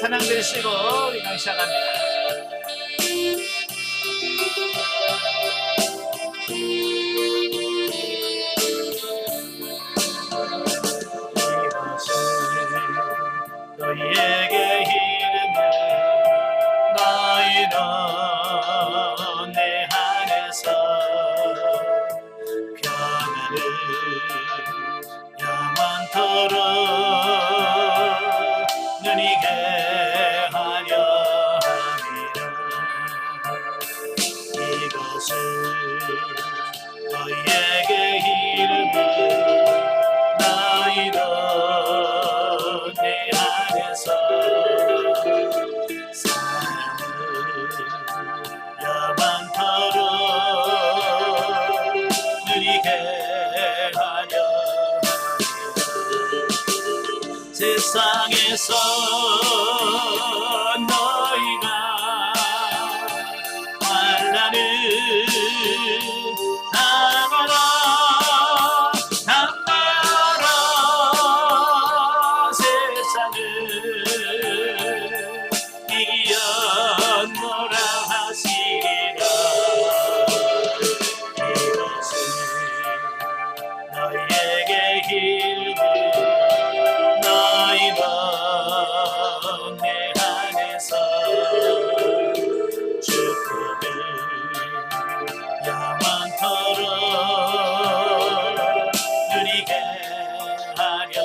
찬양 드리시고 이강 시작합니다. 너희에게 이르면 너희는 내 안에서 평안을 영원토록 누리게 하려 함이라. 이것을 너희에게 이르면 너희는 내 안에서 사랑을 영원토록 누리게 하려 합니다. 세상에서 너희가 환난을 당하라 담대하라 세상을 이겼노라 하시리라. 이것은 너희에게 이르되 너희는 내 안에서 축복을 영원토록 누리게 하려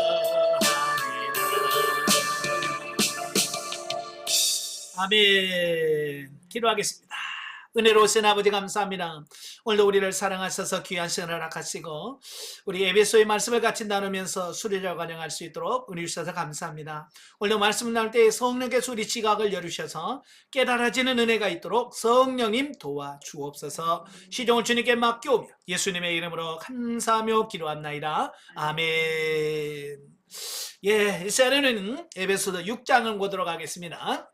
합니다. 아멘. 기도하겠습니다. 은혜로우신 아버지 감사합니다. 오늘도 우리를 사랑하셔서 귀한 시간을 허락하시고 우리 에베소의 말씀을 같이 나누면서 수리를 관영할 수 있도록 은혜 주셔서 감사합니다. 오늘도 말씀을 나눌 때 성령께서 우리 지각을 열으셔서 깨달아지는 은혜가 있도록 성령님 도와주옵소서. 시종을 주님께 맡겨오며 예수님의 이름으로 감사하며 기도합나이다. 아멘. 이 시간에는 에베소서 6장을 보도록 하겠습니다.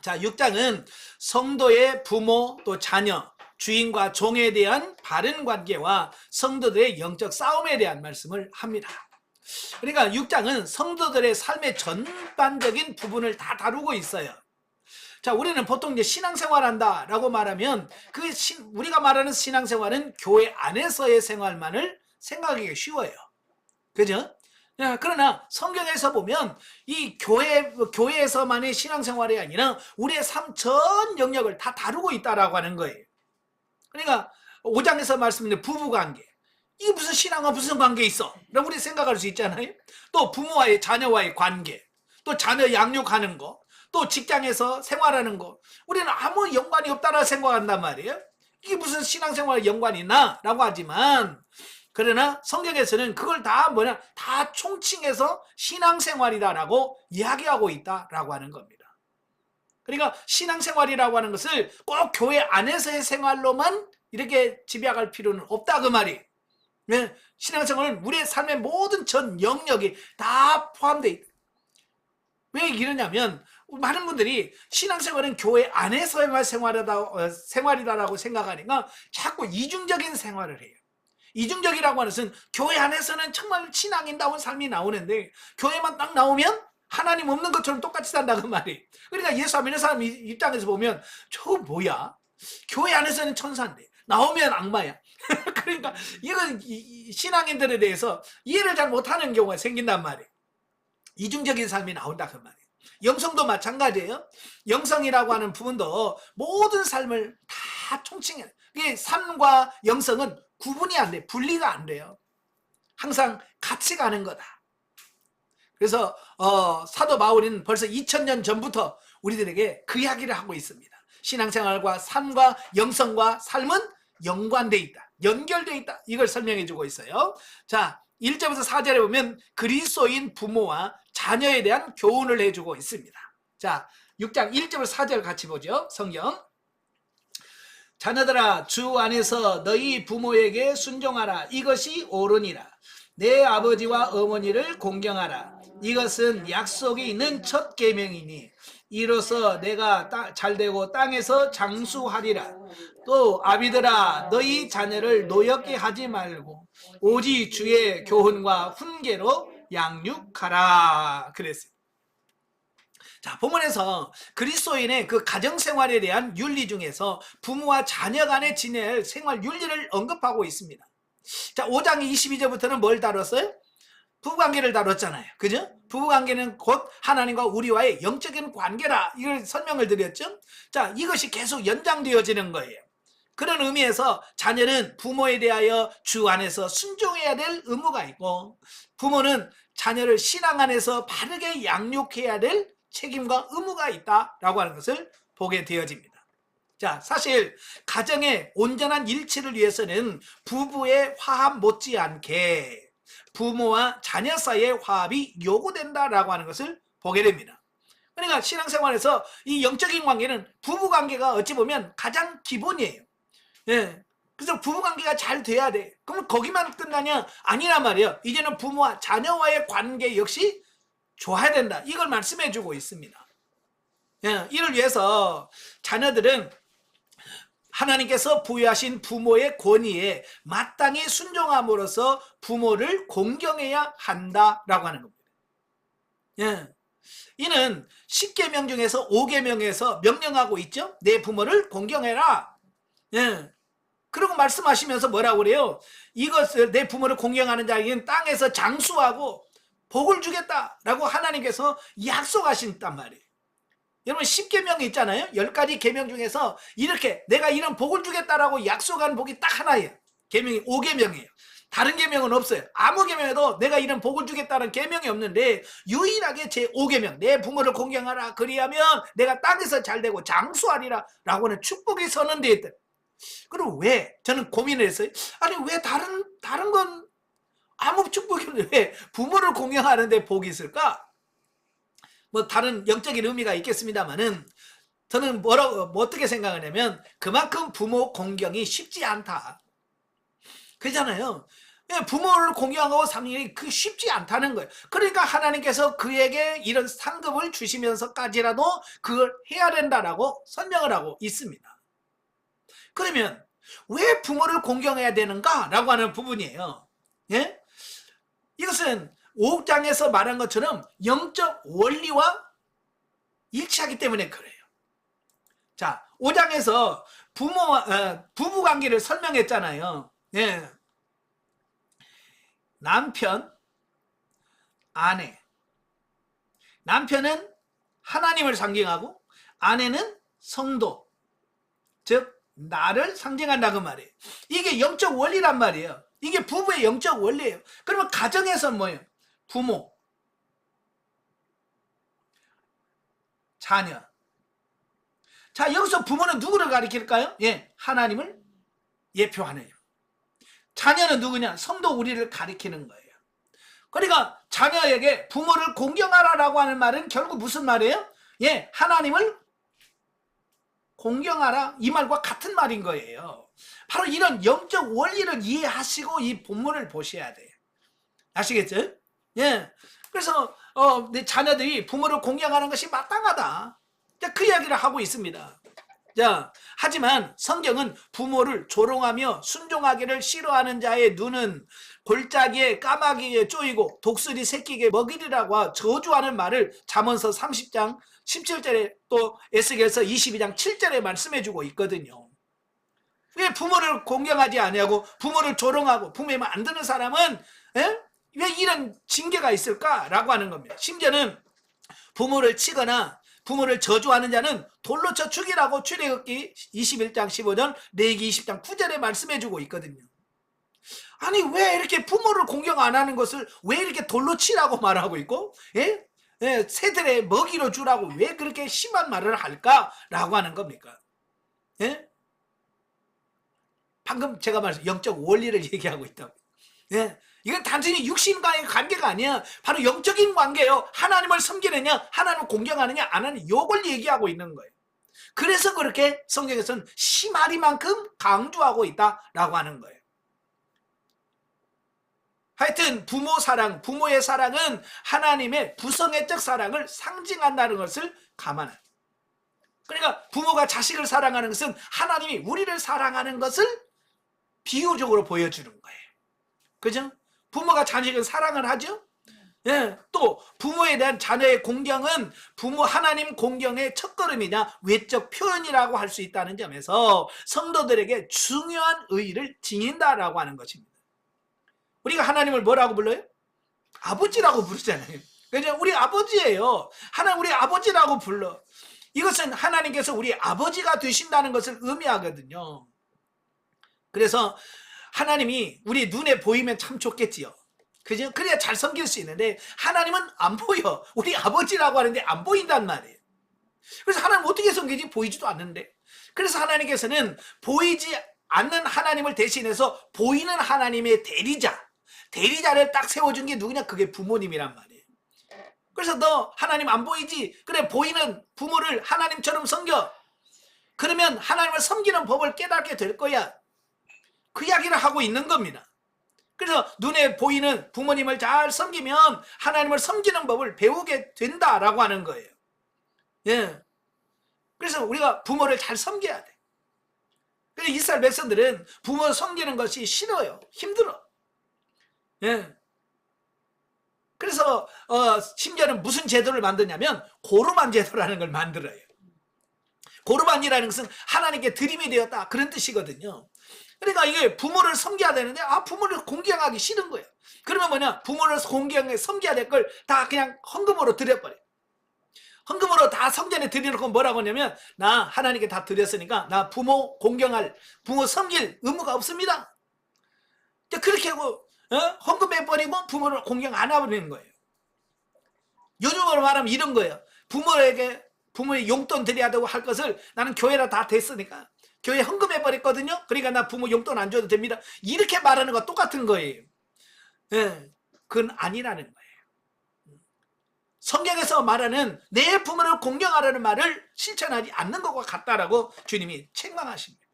자, 6장은 성도의 부모 또 자녀, 주인과 종에 대한 바른 관계와 성도들의 영적 싸움에 대한 말씀을 합니다. 그러니까 6장은 성도들의 삶의 전반적인 부분을 다 다루고 있어요. 자, 우리는 보통 이제 신앙생활 한다라고 말하면 우리가 말하는 신앙생활은 교회 안에서의 생활만을 생각하기 쉬워요. 그죠? 그러나 성경에서 보면 이 교회에서만의 신앙생활이 아니라 우리의 삶 전 영역을 다 다루고 있다라고 하는 거예요. 그러니까 5장에서 말씀드린 부부관계, 이게 무슨 신앙과 무슨 관계 있어? 라고 우리 생각할 수 있잖아요. 또 부모와의 자녀와의 관계, 또 자녀 양육하는 거, 또 직장에서 생활하는 거, 우리는 아무 연관이 없다라고 생각한단 말이에요. 이게 무슨 신앙생활에 연관이 있나? 라고 하지만 그러나 성경에서는 그걸 다 총칭해서 신앙생활이다라고 이야기하고 있다라고 하는 겁니다. 그러니까 신앙생활이라고 하는 것을 꼭 교회 안에서의 생활로만 이렇게 집약할 필요는 없다 그 말이. 신앙생활은 우리의 삶의 모든 전 영역이 다 포함되어 있다. 왜 이러냐면 많은 분들이 신앙생활은 교회 안에서만 생활이다라고 생각하니까 자꾸 이중적인 생활을 해요. 이중적이라고 하는 것은 교회 안에서는 정말 신앙인다운 삶이 나오는데 교회만 딱 나오면 하나님 없는 것처럼 똑같이 산다 그 말이에요. 그러니까 예수 안 믿는 사람 입장에서 보면 저 뭐야? 교회 안에서는 천사인데 나오면 악마야. 그러니까 이건 신앙인들에 대해서 이해를 잘 못하는 경우가 생긴단 말이에요. 이중적인 삶이 나온다 그 말이에요. 영성도 마찬가지예요. 영성이라고 하는 부분도 모든 삶을 다 총칭해요. 이게 삶과 영성은 구분이 안 돼, 분리가 안 돼요. 항상 같이 가는 거다. 그래서 사도 바울은 벌써 2000년 전부터 우리들에게 그 이야기를 하고 있습니다. 신앙생활과 삶과 영성과 삶은 연관돼 있다, 연결돼 있다, 이걸 설명해 주고 있어요. 자, 1절부터 4절에 보면 그리스도인 부모와 자녀에 대한 교훈을 해주고 있습니다. 자, 6장 1절부터 4절 같이 보죠. 성경. 자녀들아, 주 안에서 너희 부모에게 순종하라. 이것이 옳으니라. 내 아버지와 어머니를 공경하라. 이것은 약속이 있는 첫 계명이니 이로써 내가 잘되고 땅에서 장수하리라. 또 아비들아, 너희 자녀를 노엽게 하지 말고 오직 주의 교훈과 훈계로 양육하라. 그랬어요. 자, 본문에서 그리스도인의 그 가정생활에 대한 윤리 중에서 부모와 자녀 간에 지낼 생활 윤리를 언급하고 있습니다. 자, 5장 22절부터는 뭘 다뤘어요? 부부관계를 다뤘잖아요. 그죠? 부부관계는 곧 하나님과 우리와의 영적인 관계라, 이걸 설명을 드렸죠. 자, 이것이 계속 연장되어지는 거예요. 그런 의미에서 자녀는 부모에 대하여 주 안에서 순종해야 될 의무가 있고, 부모는 자녀를 신앙 안에서 바르게 양육해야 될 책임과 의무가 있다라고 하는 것을 보게 되어집니다. 자, 사실 가정의 온전한 일치를 위해서는 부부의 화합 못지않게 부모와 자녀 사이의 화합이 요구된다라고 하는 것을 보게 됩니다. 그러니까 신앙생활에서 이 영적인 관계는 부부관계가 어찌 보면 가장 기본이에요. 예. 그래서 부부관계가 잘 돼야 돼. 그럼 거기만 끝나냐? 아니란 말이에요. 이제는 부모와 자녀와의 관계 역시 좋아야 된다. 이걸 말씀해 주고 있습니다. 예. 이를 위해서 자녀들은 하나님께서 부여하신 부모의 권위에 마땅히 순종함으로써 부모를 공경해야 한다라고 하는 겁니다. 예. 이는 10계명 중에서 5계명에서 명령하고 있죠. 내 부모를 공경해라. 예. 그리고 말씀하시면서 뭐라고 그래요? 이것을 내 부모를 공경하는 자에게는 땅에서 장수하고 복을 주겠다라고 하나님께서 약속하신단 말이에요. 여러분 10계명이 있잖아요. 10가지 계명 중에서 이렇게 내가 이런 복을 주겠다라고 약속한 복이 딱 하나예요. 계명이 5계명이에요. 다른 계명은 없어요. 아무 계명에도 내가 이런 복을 주겠다는 계명이 없는데 유일하게 제 5계명, 내 부모를 공경하라. 그리하면 내가 땅에서 잘되고 장수하리라 라고 하는 축복이 선언되어 있다. 그럼 왜? 저는 고민을 했어요. 아니 왜 다른 건 아무 축복이 없는데 왜 부모를 공경하는데 복이 있을까? 뭐 다른 영적인 의미가 있겠습니다만은 저는 어떻게 생각하냐면 그만큼 부모 공경이 쉽지 않다. 그렇잖아요. 부모를 공경하고 삼는 게 쉽지 않다는 거예요. 그러니까 하나님께서 그에게 이런 상급을 주시면서까지라도 그걸 해야 된다라고 설명을 하고 있습니다. 그러면 왜 부모를 공경해야 되는가라고 하는 부분이에요. 예? 이것은 5장에서 말한 것처럼 영적 원리와 일치하기 때문에 그래요. 자, 5장에서 부부 관계를 설명했잖아요. 예. 남편, 아내. 남편은 하나님을 상징하고 아내는 성도, 즉 나를 상징한다 그 말이에요. 이게 영적 원리란 말이에요. 이게 부부의 영적 원리예요. 그러면 가정에서는 뭐예요? 부모, 자녀. 자, 여기서 부모는 누구를 가리킬까요? 예, 하나님을 예표하네요. 자녀는 누구냐? 성도 우리를 가리키는 거예요. 그러니까 자녀에게 부모를 공경하라라고 하는 말은 결국 무슨 말이에요? 예, 하나님을 공경하라, 이 말과 같은 말인 거예요. 바로 이런 영적 원리를 이해하시고 이 본문을 보셔야 돼요. 아시겠죠? 예. 그래서 내 자녀들이 부모를 공경하는 것이 마땅하다. 그 이야기를 하고 있습니다. 자, 하지만 성경은 부모를 조롱하며 순종하기를 싫어하는 자의 눈은 골짜기에 까마귀에 쪼이고 독수리 새끼에게 먹이리라고 저주하는 말을 잠언서 30장 17절에 또 에스겔서 22장 7절에 말씀해주고 있거든요. 왜 부모를 공경하지 아니하고 부모를 조롱하고 부모의 말 안 듣는 사람은 왜 이런 징계가 있을까라고 하는 겁니다. 심지어는 부모를 치거나 부모를 저주하는 자는 돌로 쳐 죽이라고 출애굽기 21장 15절, 레위기 20장 9절에 말씀해주고 있거든요. 아니 왜 이렇게 부모를 공경 안 하는 것을 왜 이렇게 돌로 치라고 말하고 있고 새들의 먹이로 주라고 왜 그렇게 심한 말을 할까라고 하는 겁니까? 예? 방금 제가 말씀 영적 원리를 얘기하고 있다고. 예? 이건 단순히 육신과의 관계가 아니야. 바로 영적인 관계예요. 하나님을 섬기느냐, 하나님을 공경하느냐 안 하느냐, 이걸 얘기하고 있는 거예요. 그래서 그렇게 성경에서는 심하리만큼 강조하고 있다라고 하는 거예요. 하여튼 부모 사랑, 부모의 사랑은 하나님의 부성애적 사랑을 상징한다는 것을 감안해요. 그러니까 부모가 자식을 사랑하는 것은 하나님이 우리를 사랑하는 것을 비유적으로 보여주는 거예요. 그죠? 부모가 자식을 사랑을 하죠? 예, 또 부모에 대한 자녀의 공경은 부모 하나님 공경의 첫걸음이냐 외적 표현이라고 할 수 있다는 점에서 성도들에게 중요한 의의를 지닌다라고 하는 것입니다. 우리가 하나님을 뭐라고 불러요? 아버지라고 부르잖아요. 그죠? 우리 아버지예요. 하나님 우리 아버지라고 불러. 이것은 하나님께서 우리 아버지가 되신다는 것을 의미하거든요. 그래서 하나님이 우리 눈에 보이면 참 좋겠지요. 그죠? 그래야 잘 섬길 수 있는데 하나님은 안 보여. 우리 아버지라고 하는데 안 보인단 말이에요. 그래서 하나님 어떻게 섬기지? 보이지도 않는데. 그래서 하나님께서는 보이지 않는 하나님을 대신해서 보이는 하나님의 대리자를 딱 세워준 게 누구냐? 그게 부모님이란 말이에요. 그래서 너 하나님 안 보이지? 그래, 보이는 부모를 하나님처럼 섬겨. 그러면 하나님을 섬기는 법을 깨닫게 될 거야. 그 이야기를 하고 있는 겁니다. 그래서 눈에 보이는 부모님을 잘 섬기면 하나님을 섬기는 법을 배우게 된다라고 하는 거예요. 예. 그래서 우리가 부모를 잘 섬겨야 돼. 그래서 이스라엘 백성들은 부모 섬기는 것이 싫어요. 힘들어. 예. 그래서 심지어는 무슨 제도를 만드냐면 고르반 제도라는 걸 만들어요. 고르반이라는 것은 하나님께 드림이 되었다 그런 뜻이거든요. 그러니까 이게 부모를 섬겨야 되는데 부모를 공경하기 싫은 거예요. 그러면 뭐냐? 부모를 공경해 섬겨야 될 걸 다 그냥 헌금으로 드려버려. 헌금으로 다 성전에 드려놓고 뭐라고 하냐면 나 하나님께 다 드렸으니까 나 부모 공경할, 부모 섬길 의무가 없습니다. 그렇게 하고 헌금 해버리면 부모를 공경 안 해버리는 거예요. 요즘으로 말하면 이런 거예요. 부모의 용돈 드려야 되고 할 것을 나는 교회라 다 됐으니까 교회 헌금해버렸거든요. 그러니까 나 부모 용돈 안 줘도 됩니다. 이렇게 말하는 거 똑같은 거예요. 예, 그건 아니라는 거예요. 성경에서 말하는 내 부모를 공경하라는 말을 실천하지 않는 것과 같다라고 주님이 책망하십니다.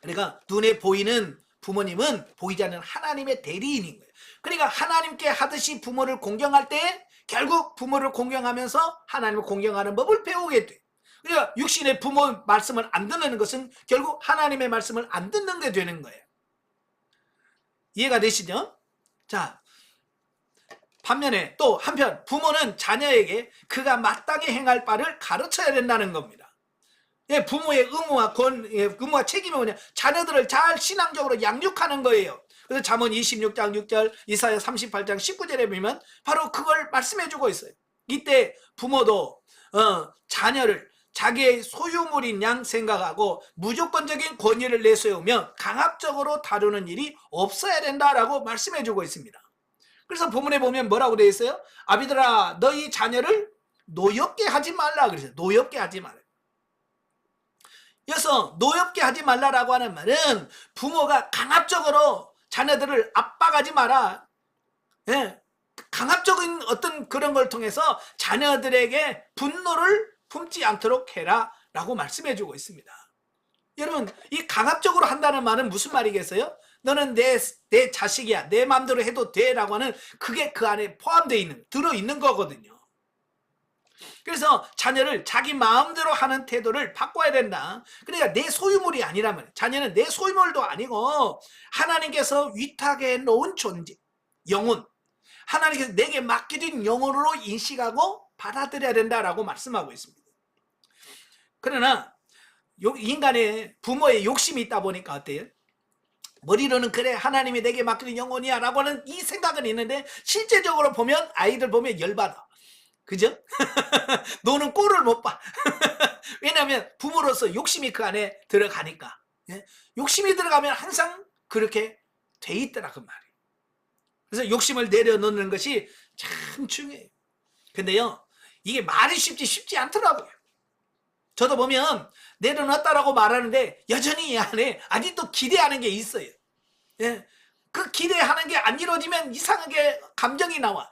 그러니까 눈에 보이는 부모님은 보이지 않는 하나님의 대리인인 거예요. 그러니까 하나님께 하듯이 부모를 공경할 때 결국 부모를 공경하면서 하나님을 공경하는 법을 배우게 돼요. 그러니까 육신의 부모 말씀을 안 듣는 것은 결국 하나님의 말씀을 안 듣는 게 되는 거예요. 이해가 되시죠? 자, 반면에 또 한편 부모는 자녀에게 그가 마땅히 행할 바를 가르쳐야 된다는 겁니다. 부모의 의무와 책임이 뭐냐? 자녀들을 잘 신앙적으로 양육하는 거예요. 그래서 잠언 26장 6절, 이사야 38장 19절에 보면 바로 그걸 말씀해주고 있어요. 이때 부모도 자녀를 자기의 소유물인 양 생각하고 무조건적인 권위를 내세우며 강압적으로 다루는 일이 없어야 된다라고 말씀해주고 있습니다. 그래서 본문에 보면 뭐라고 되어 있어요? 아비들아 너희 자녀를 노엽게 하지 말라 그랬어요. 노엽게 하지 말라. 그래서 노엽게 하지 말라라고 하는 말은 부모가 강압적으로 자녀들을 압박하지 마라. 예, 강압적인 어떤 그런 걸 통해서 자녀들에게 분노를 품지 않도록 해라 라고 말씀해주고 있습니다. 여러분, 이 강압적으로 한다는 말은 무슨 말이겠어요? 너는 내 자식이야, 내 마음대로 해도 돼 라고 하는 그게 그 안에 들어있는 거거든요. 그래서 자녀를 자기 마음대로 하는 태도를 바꿔야 된다. 그러니까 내 소유물이 아니라면, 자녀는 내 소유물도 아니고 하나님께서 위탁해 놓은 존재, 영혼, 하나님께서 내게 맡겨진 영혼으로 인식하고 받아들여야 된다라고 말씀하고 있습니다. 그러나 인간의 부모의 욕심이 있다 보니까 어때요? 머리로는 그래 하나님이 내게 맡겨진 영혼이야 라고 하는 이 생각은 있는데 실제적으로 보면 아이들 보면 열받아. 그죠? 노는 꼴을 못 봐. 왜냐하면 부모로서 욕심이 그 안에 들어가니까. 욕심이 들어가면 항상 그렇게 돼 있더라 그 말이에요. 그래서 욕심을 내려놓는 것이 참 중요해요. 근데요, 이게 말이 쉽지 않더라고요. 저도 보면 내려놨다라고 말하는데 여전히 이 안에 아직도 기대하는 게 있어요. 예. 그 기대하는 게 안 이루어지면 이상하게 감정이 나와.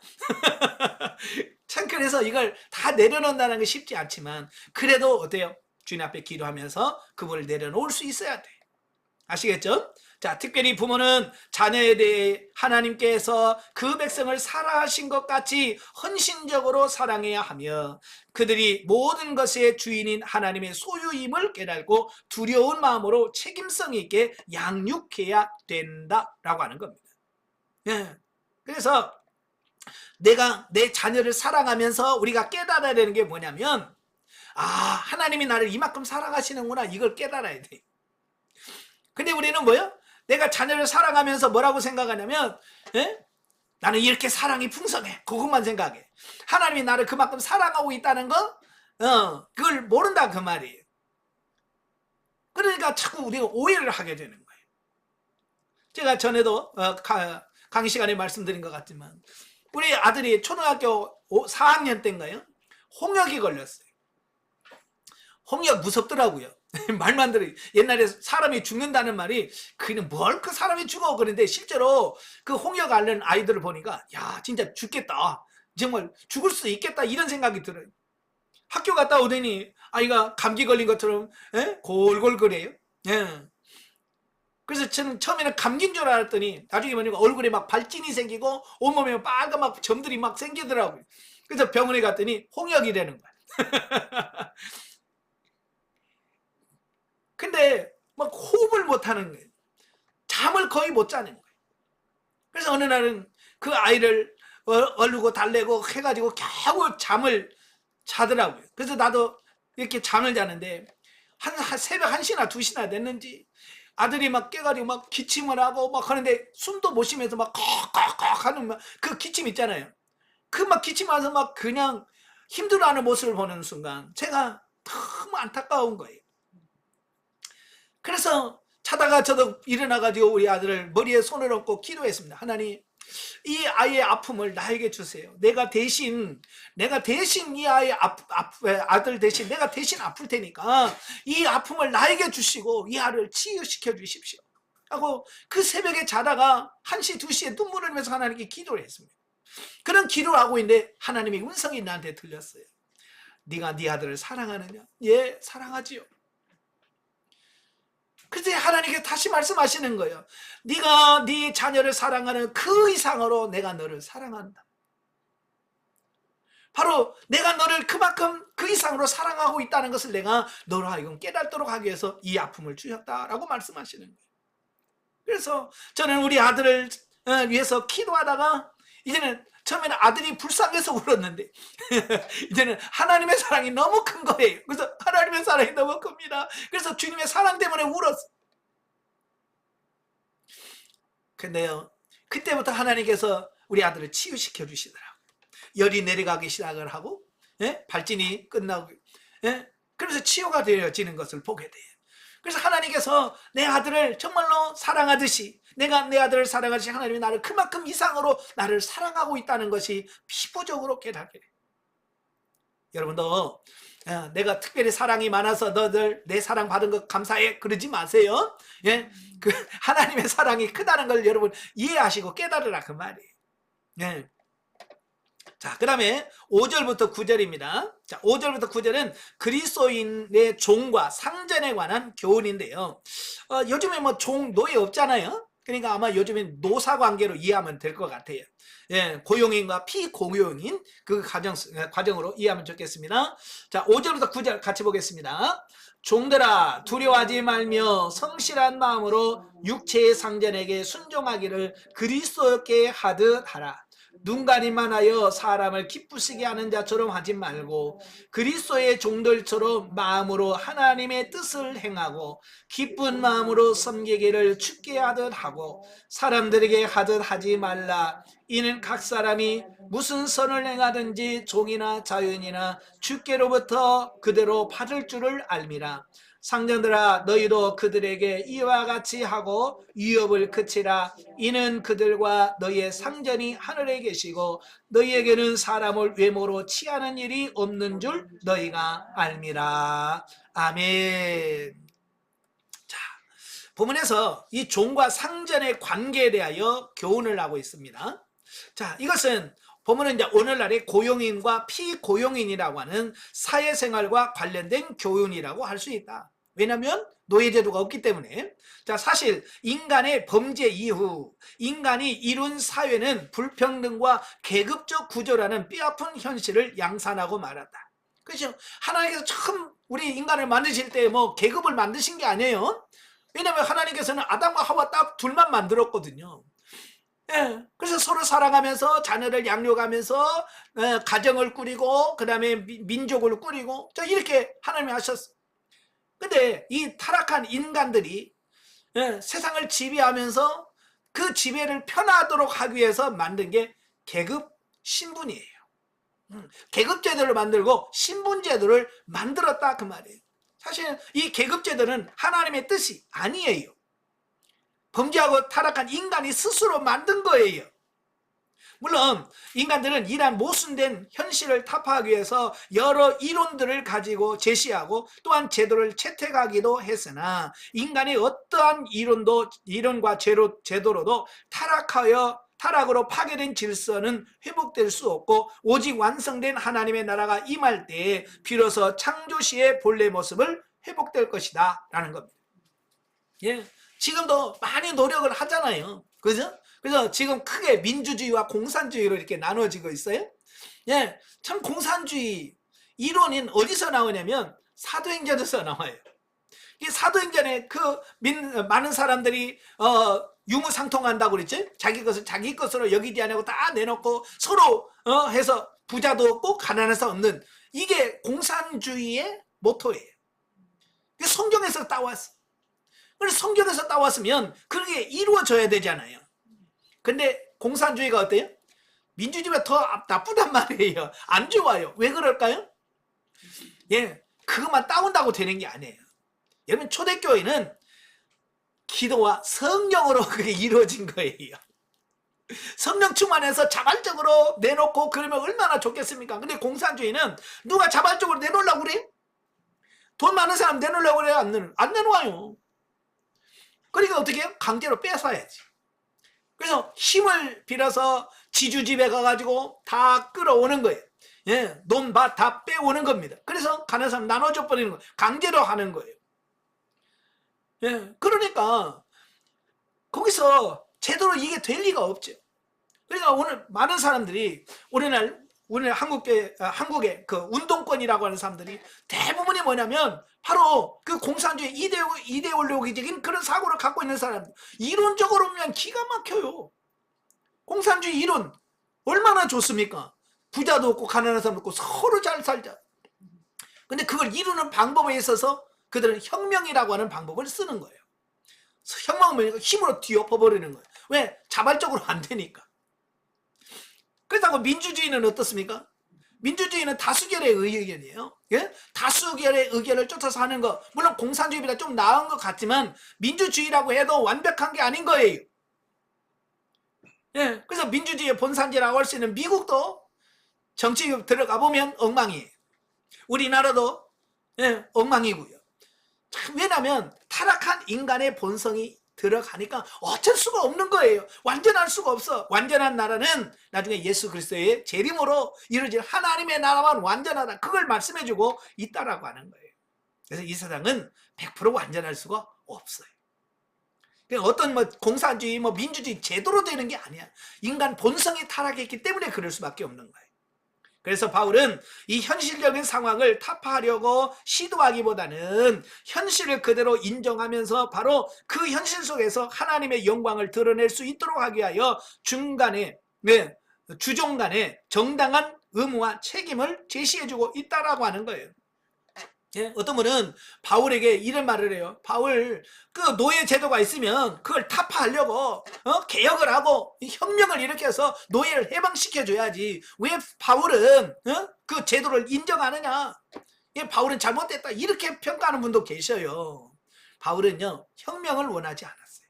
참 그래서 이걸 다 내려놓는다는 게 쉽지 않지만 그래도 어때요? 주님 앞에 기도하면서 그분을 내려놓을 수 있어야 돼. 아시겠죠? 자, 특별히 부모는 자녀에 대해 하나님께서 그 백성을 사랑하신 것 같이 헌신적으로 사랑해야 하며 그들이 모든 것의 주인인 하나님의 소유임을 깨닫고 두려운 마음으로 책임성 있게 양육해야 된다라고 하는 겁니다. 예. 그래서 내가 내 자녀를 사랑하면서 우리가 깨달아야 되는 게 뭐냐면, 아, 하나님이 나를 이만큼 사랑하시는구나, 이걸 깨달아야 돼. 근데 우리는 뭐요? 내가 자녀를 사랑하면서 뭐라고 생각하냐면, 에? 나는 이렇게 사랑이 풍성해, 그것만 생각해. 하나님이 나를 그만큼 사랑하고 있다는 거, 그걸 모른다, 그 말이에요. 그러니까 자꾸 우리가 오해를 하게 되는 거예요. 제가 전에도 강의 시간에 말씀드린 것 같지만, 우리 아들이 초등학교 4학년 때인가요? 홍역이 걸렸어요. 홍역 무섭더라고요. 말만 들어요. 옛날에 사람이 죽는다는 말이, 그는 뭘 그 사람이 죽어, 그런데 실제로 그 홍역 앓는 아이들을 보니까, 야, 진짜 죽겠다, 정말 죽을 수 있겠다, 이런 생각이 들어요. 학교 갔다 오더니 아이가 감기 걸린 것처럼 골골거려요. 예. 그래서 저는 처음에는 감기인 줄 알았더니 나중에 보니까 얼굴에 막 발진이 생기고 온몸에 빨간 막 점들이 막 생기더라고요. 그래서 병원에 갔더니 홍역이라는 거야. 근데 막 호흡을 못 하는 거예요. 잠을 거의 못 자는 거예요. 그래서 어느 날은 그 아이를 얼르고 달래고 해가지고 겨우 잠을 자더라고요. 그래서 나도 이렇게 잠을 자는데 한 새벽 1시나 2시나 됐는지 아들이 막 깨가지고 막 기침을 하고 막 하는데 숨도 못 쉬면서 막 컥컥컥 하는 막 그 기침 있잖아요. 그 막 기침하면서 막 그냥 힘들어하는 모습을 보는 순간 제가 너무 안타까운 거예요. 그래서 자다가 저도 일어나가지고 우리 아들을 머리에 손을 얹고 기도했습니다. 하나님, 이 아이의 아픔을 나에게 주세요. 내가 대신 이 아이의 아들 대신 내가 대신 아플 테니까 이 아픔을 나에게 주시고 이 아이를 치유시켜 주십시오 하고, 그 새벽에 자다가 1시 2시에 눈물을 흘리면서 하나님께 기도를 했습니다. 그런 기도를 하고 있는데 하나님의 음성이 나한테 들렸어요. 네가 네 아들을 사랑하느냐? 예, 사랑하지요. 그때 하나님께 다시 말씀하시는 거예요. 네가 네 자녀를 사랑하는 그 이상으로 내가 너를 사랑한다. 바로 내가 너를 그만큼 그 이상으로 사랑하고 있다는 것을 내가 너로 하여금 깨닫도록 하기 위해서 이 아픔을 주셨다라고 말씀하시는 거예요. 그래서 저는 우리 아들을 위해서 기도하다가 이제는 처음에는 아들이 불쌍해서 울었는데 이제는 하나님의 사랑이 너무 큰 거예요. 그래서 하나님의 사랑이 너무 큽니다. 그래서 주님의 사랑 때문에 울었어요. 근데요, 그때부터 하나님께서 우리 아들을 치유시켜 주시더라고요. 열이 내려가기 시작을 하고, 발진이 끝나고, 그래서 치유가 되어지는 것을 보게 돼요. 그래서 하나님께서 내 아들을 정말로 사랑하듯이, 내가 내 아들을 사랑하듯이 하나님이 나를 그만큼 이상으로 나를 사랑하고 있다는 것이 피부적으로 깨닫게 돼요. 여러분도 내가 특별히 사랑이 많아서 너들 내 사랑 받은 것 감사해, 그러지 마세요. 예, 그 하나님의 사랑이 크다는 걸 여러분 이해하시고 깨달으라, 그 말이에요. 예. 자, 그 다음에 5절부터 9절입니다. 자, 5절부터 9절은 그리스도인의 종과 상전에 관한 교훈인데요. 요즘에 뭐 종, 노예 없잖아요. 그러니까 아마 요즘엔 노사 관계로 이해하면 될 것 같아요. 예, 고용인과 피고용인 그 과정으로 이해하면 좋겠습니다. 자, 5절부터 9절 같이 보겠습니다. 종들아, 두려워하지 말며 성실한 마음으로 육체의 상전에게 순종하기를 그리스도께 하듯 하라. 눈가림만 하여 사람을 기쁘시게 하는 자처럼 하지 말고 그리스도의 종들처럼 마음으로 하나님의 뜻을 행하고 기쁜 마음으로 섬기기를 주께 하듯 하고 사람들에게 하듯 하지 말라. 이는 각 사람이 무슨 선을 행하든지 종이나 자연이나 주께로부터 그대로 받을 줄을 알미라. 상전들아, 너희도 그들에게 이와 같이 하고 위협을 그치라. 이는 그들과 너희의 상전이 하늘에 계시고 너희에게는 사람을 외모로 취하는 일이 없는 줄 너희가 알미라. 아멘. 자, 본문에서 이 종과 상전의 관계에 대하여 교훈을 하고 있습니다. 자, 이것은 보면은 이제 오늘날의 고용인과 피고용인이라고 하는 사회생활과 관련된 교훈이라고 할 수 있다. 왜냐하면 노예제도가 없기 때문에. 자, 사실 인간의 범죄 이후 인간이 이룬 사회는 불평등과 계급적 구조라는 뼈아픈 현실을 양산하고 말았다. 그렇죠? 하나님께서 처음 우리 인간을 만드실 때 뭐 계급을 만드신 게 아니에요. 왜냐하면 하나님께서는 아담과 하와 딱 둘만 만들었거든요. 예, 그래서 서로 사랑하면서 자녀를 양육하면서 가정을 꾸리고 그 다음에 민족을 꾸리고 자 이렇게 하나님이 하셨어. 근데 이 타락한 인간들이 세상을 지배하면서 그 지배를 편하도록 하기 위해서 만든 게 계급 신분이에요. 계급제도를 만들고 신분제도를 만들었다 그 말이에요. 사실 이 계급제도는 하나님의 뜻이 아니에요. 범죄하고 타락한 인간이 스스로 만든 거예요. 물론 인간들은 이러한 모순된 현실을 타파하기 위해서 여러 이론들을 가지고 제시하고 또한 제도를 채택하기도 했으나 인간의 어떠한 이론과 제도로도 타락으로 파괴된 질서는 회복될 수 없고 오직 완성된 하나님의 나라가 임할 때에 비로소 창조시의 본래 모습을 회복될 것이다 라는 겁니다. 예, 지금도 많이 노력을 하잖아요. 그죠? 그래서 지금 크게 민주주의와 공산주의로 이렇게 나눠지고 있어요. 예, 참 공산주의 이론은 어디서 나오냐면 사도행전에서 나와요. 이 사도행전에 많은 사람들이 유무상통한다고 그랬죠. 자기 것을 자기 것으로 여기지 않고 다 내놓고 서로 해서 부자도 없고 가난해서 없는 이게 공산주의의 모토예요. 성경에서 따왔어. 그래서 성경에서 따왔으면 그게 이루어져야 되잖아요. 근데 공산주의가 어때요? 민주주의가 더 나쁘단 말이에요. 안 좋아요. 왜 그럴까요? 예, 그것만 따온다고 되는 게 아니에요. 여러분 초대교회는 기도와 성령으로 그게 이루어진 거예요. 성령 충만해서 자발적으로 내놓고 그러면 얼마나 좋겠습니까? 근데 공산주의는 누가 자발적으로 내놓으려고 그래? 돈 많은 사람 내놓으려고 그래요? 안 내놓아요. 그러니까 어떻게 해요? 강제로 뺏어야지. 그래서 힘을 빌어서 지주집에 가가지고 다 끌어오는 거예요. 예, 돈, 밭 다 빼오는 겁니다. 그래서 가난한 사람 나눠줘 버리는 거예요. 강제로 하는 거예요. 예, 그러니까 거기서 제대로 이게 될 리가 없죠. 그러니까 오늘 많은 사람들이 오늘 한국의 그 운동권이라고 하는 사람들이 대부분이 뭐냐면 바로 그 공산주의 이데올로기적인 그런 사고를 갖고 있는 사람들. 이론적으로 보면 기가 막혀요. 공산주의 이론 얼마나 좋습니까? 부자도 없고 가난한 사람도 없고 서로 잘 살자. 근데 그걸 이루는 방법에 있어서 그들은 혁명이라고 하는 방법을 쓰는 거예요. 혁명은 힘으로 뒤엎어버리는 거예요. 왜? 자발적으로 안 되니까. 그렇다고 민주주의는 어떻습니까? 민주주의는 다수결의 의견이에요. 예? 다수결의 의견을 쫓아서 하는 거. 물론 공산주의보다 좀 나은 것 같지만 민주주의라고 해도 완벽한 게 아닌 거예요. 예, 그래서 민주주의의 본산지라고 할 수 있는 미국도 정치 들어가 보면 엉망이에요. 우리나라도 엉망이고요. 왜냐하면 타락한 인간의 본성이 들어가니까 어쩔 수가 없는 거예요. 완전할 수가 없어. 완전한 나라는 나중에 예수 그리스도의 재림으로 이루어질 하나님의 나라만 완전하다. 그걸 말씀해주고 있다라고 하는 거예요. 그래서 이 세상은 100% 완전할 수가 없어요. 어떤 공산주의, 민주주의 제도로 되는 게 아니야. 인간 본성이 타락했기 때문에 그럴 수밖에 없는 거예요. 그래서 바울은 이 현실적인 상황을 타파하려고 시도하기보다는 현실을 그대로 인정하면서 바로 그 현실 속에서 하나님의 영광을 드러낼 수 있도록 하기 위하여 주종 간에 정당한 의무와 책임을 제시해주고 있다라고 하는 거예요. 예, 어떤 분은 바울에게 이런 말을 해요. 바울, 그 노예 제도가 있으면 그걸 타파하려고 개혁을 하고 혁명을 일으켜서 노예를 해방시켜줘야지. 왜 바울은 그 제도를 인정하느냐? 예, 바울은 잘못됐다. 이렇게 평가하는 분도 계셔요. 바울은요, 혁명을 원하지 않았어요.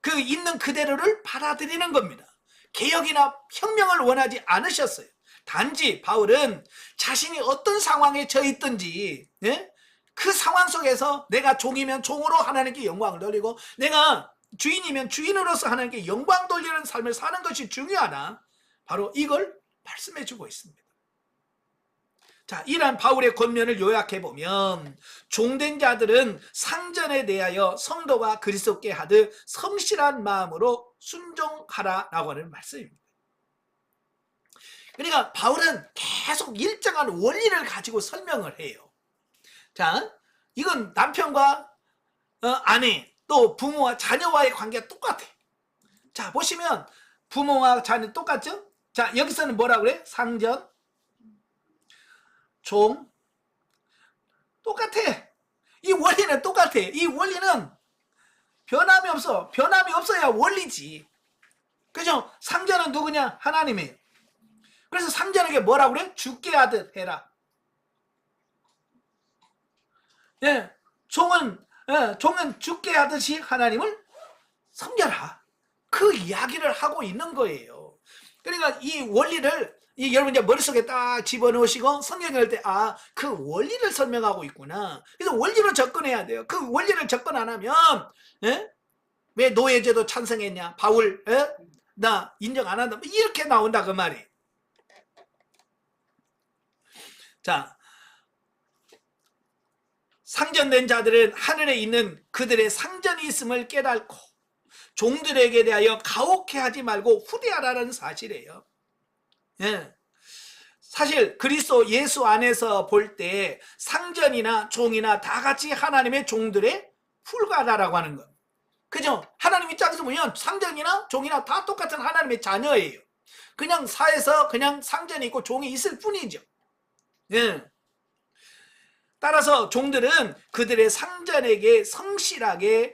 그 있는 그대로를 받아들이는 겁니다. 개혁이나 혁명을 원하지 않으셨어요. 단지 바울은 자신이 어떤 상황에 처해 있든지 그 상황 속에서 내가 종이면 종으로 하나님께 영광을 돌리고 내가 주인이면 주인으로서 하나님께 영광 돌리는 삶을 사는 것이 중요하다. 바로 이걸 말씀해 주고 있습니다. 자, 이러한 바울의 권면을 요약해 보면 종된 자들은 상전에 대하여 성도가 그리스도께 하듯 성실한 마음으로 순종하라라고 하는 말씀입니다. 그러니까 바울은 계속 일정한 원리를 가지고 설명을 해요. 자, 이건 남편과 아내 또 부모와 자녀와의 관계가 똑같아. 자, 보시면 부모와 자녀 똑같죠? 자, 여기서는 뭐라 그래? 상전, 종, 똑같아. 이 원리는 똑같아. 이 원리는 변함이 없어. 변함이 없어야 원리지. 그죠? 상전은 누구냐? 하나님이에요. 그래서 상전에게 뭐라 그래? 죽게 하듯 해라. 예, 종은 죽게 하듯이 하나님을 섬겨라. 그 이야기를 하고 있는 거예요. 그러니까 이 원리를 여러분 이제 머릿속에 딱 집어넣으시고 성경을 때 그 원리를 설명하고 있구나. 그래서 원리로 접근해야 돼요. 그 원리를 접근 안 하면 왜 노예제도 찬성했냐? 바울 나 인정 안 한다. 이렇게 나온다 그 말이. 자, 상전된 자들은 하늘에 있는 그들의 상전이 있음을 깨닫고 종들에게 대하여 가혹해하지 말고 후대하라는 사실이에요. 예. 사실 그리스도 예수 안에서 볼 때 상전이나 종이나 다 같이 하나님의 종들에 불과하다라고 하는 것. 그죠? 하나님 입장에서 보면 상전이나 종이나 다 똑같은 하나님의 자녀예요. 그냥 사에서 그냥 상전이 있고 종이 있을 뿐이죠. 예. 따라서 종들은 그들의 상전에게 성실하게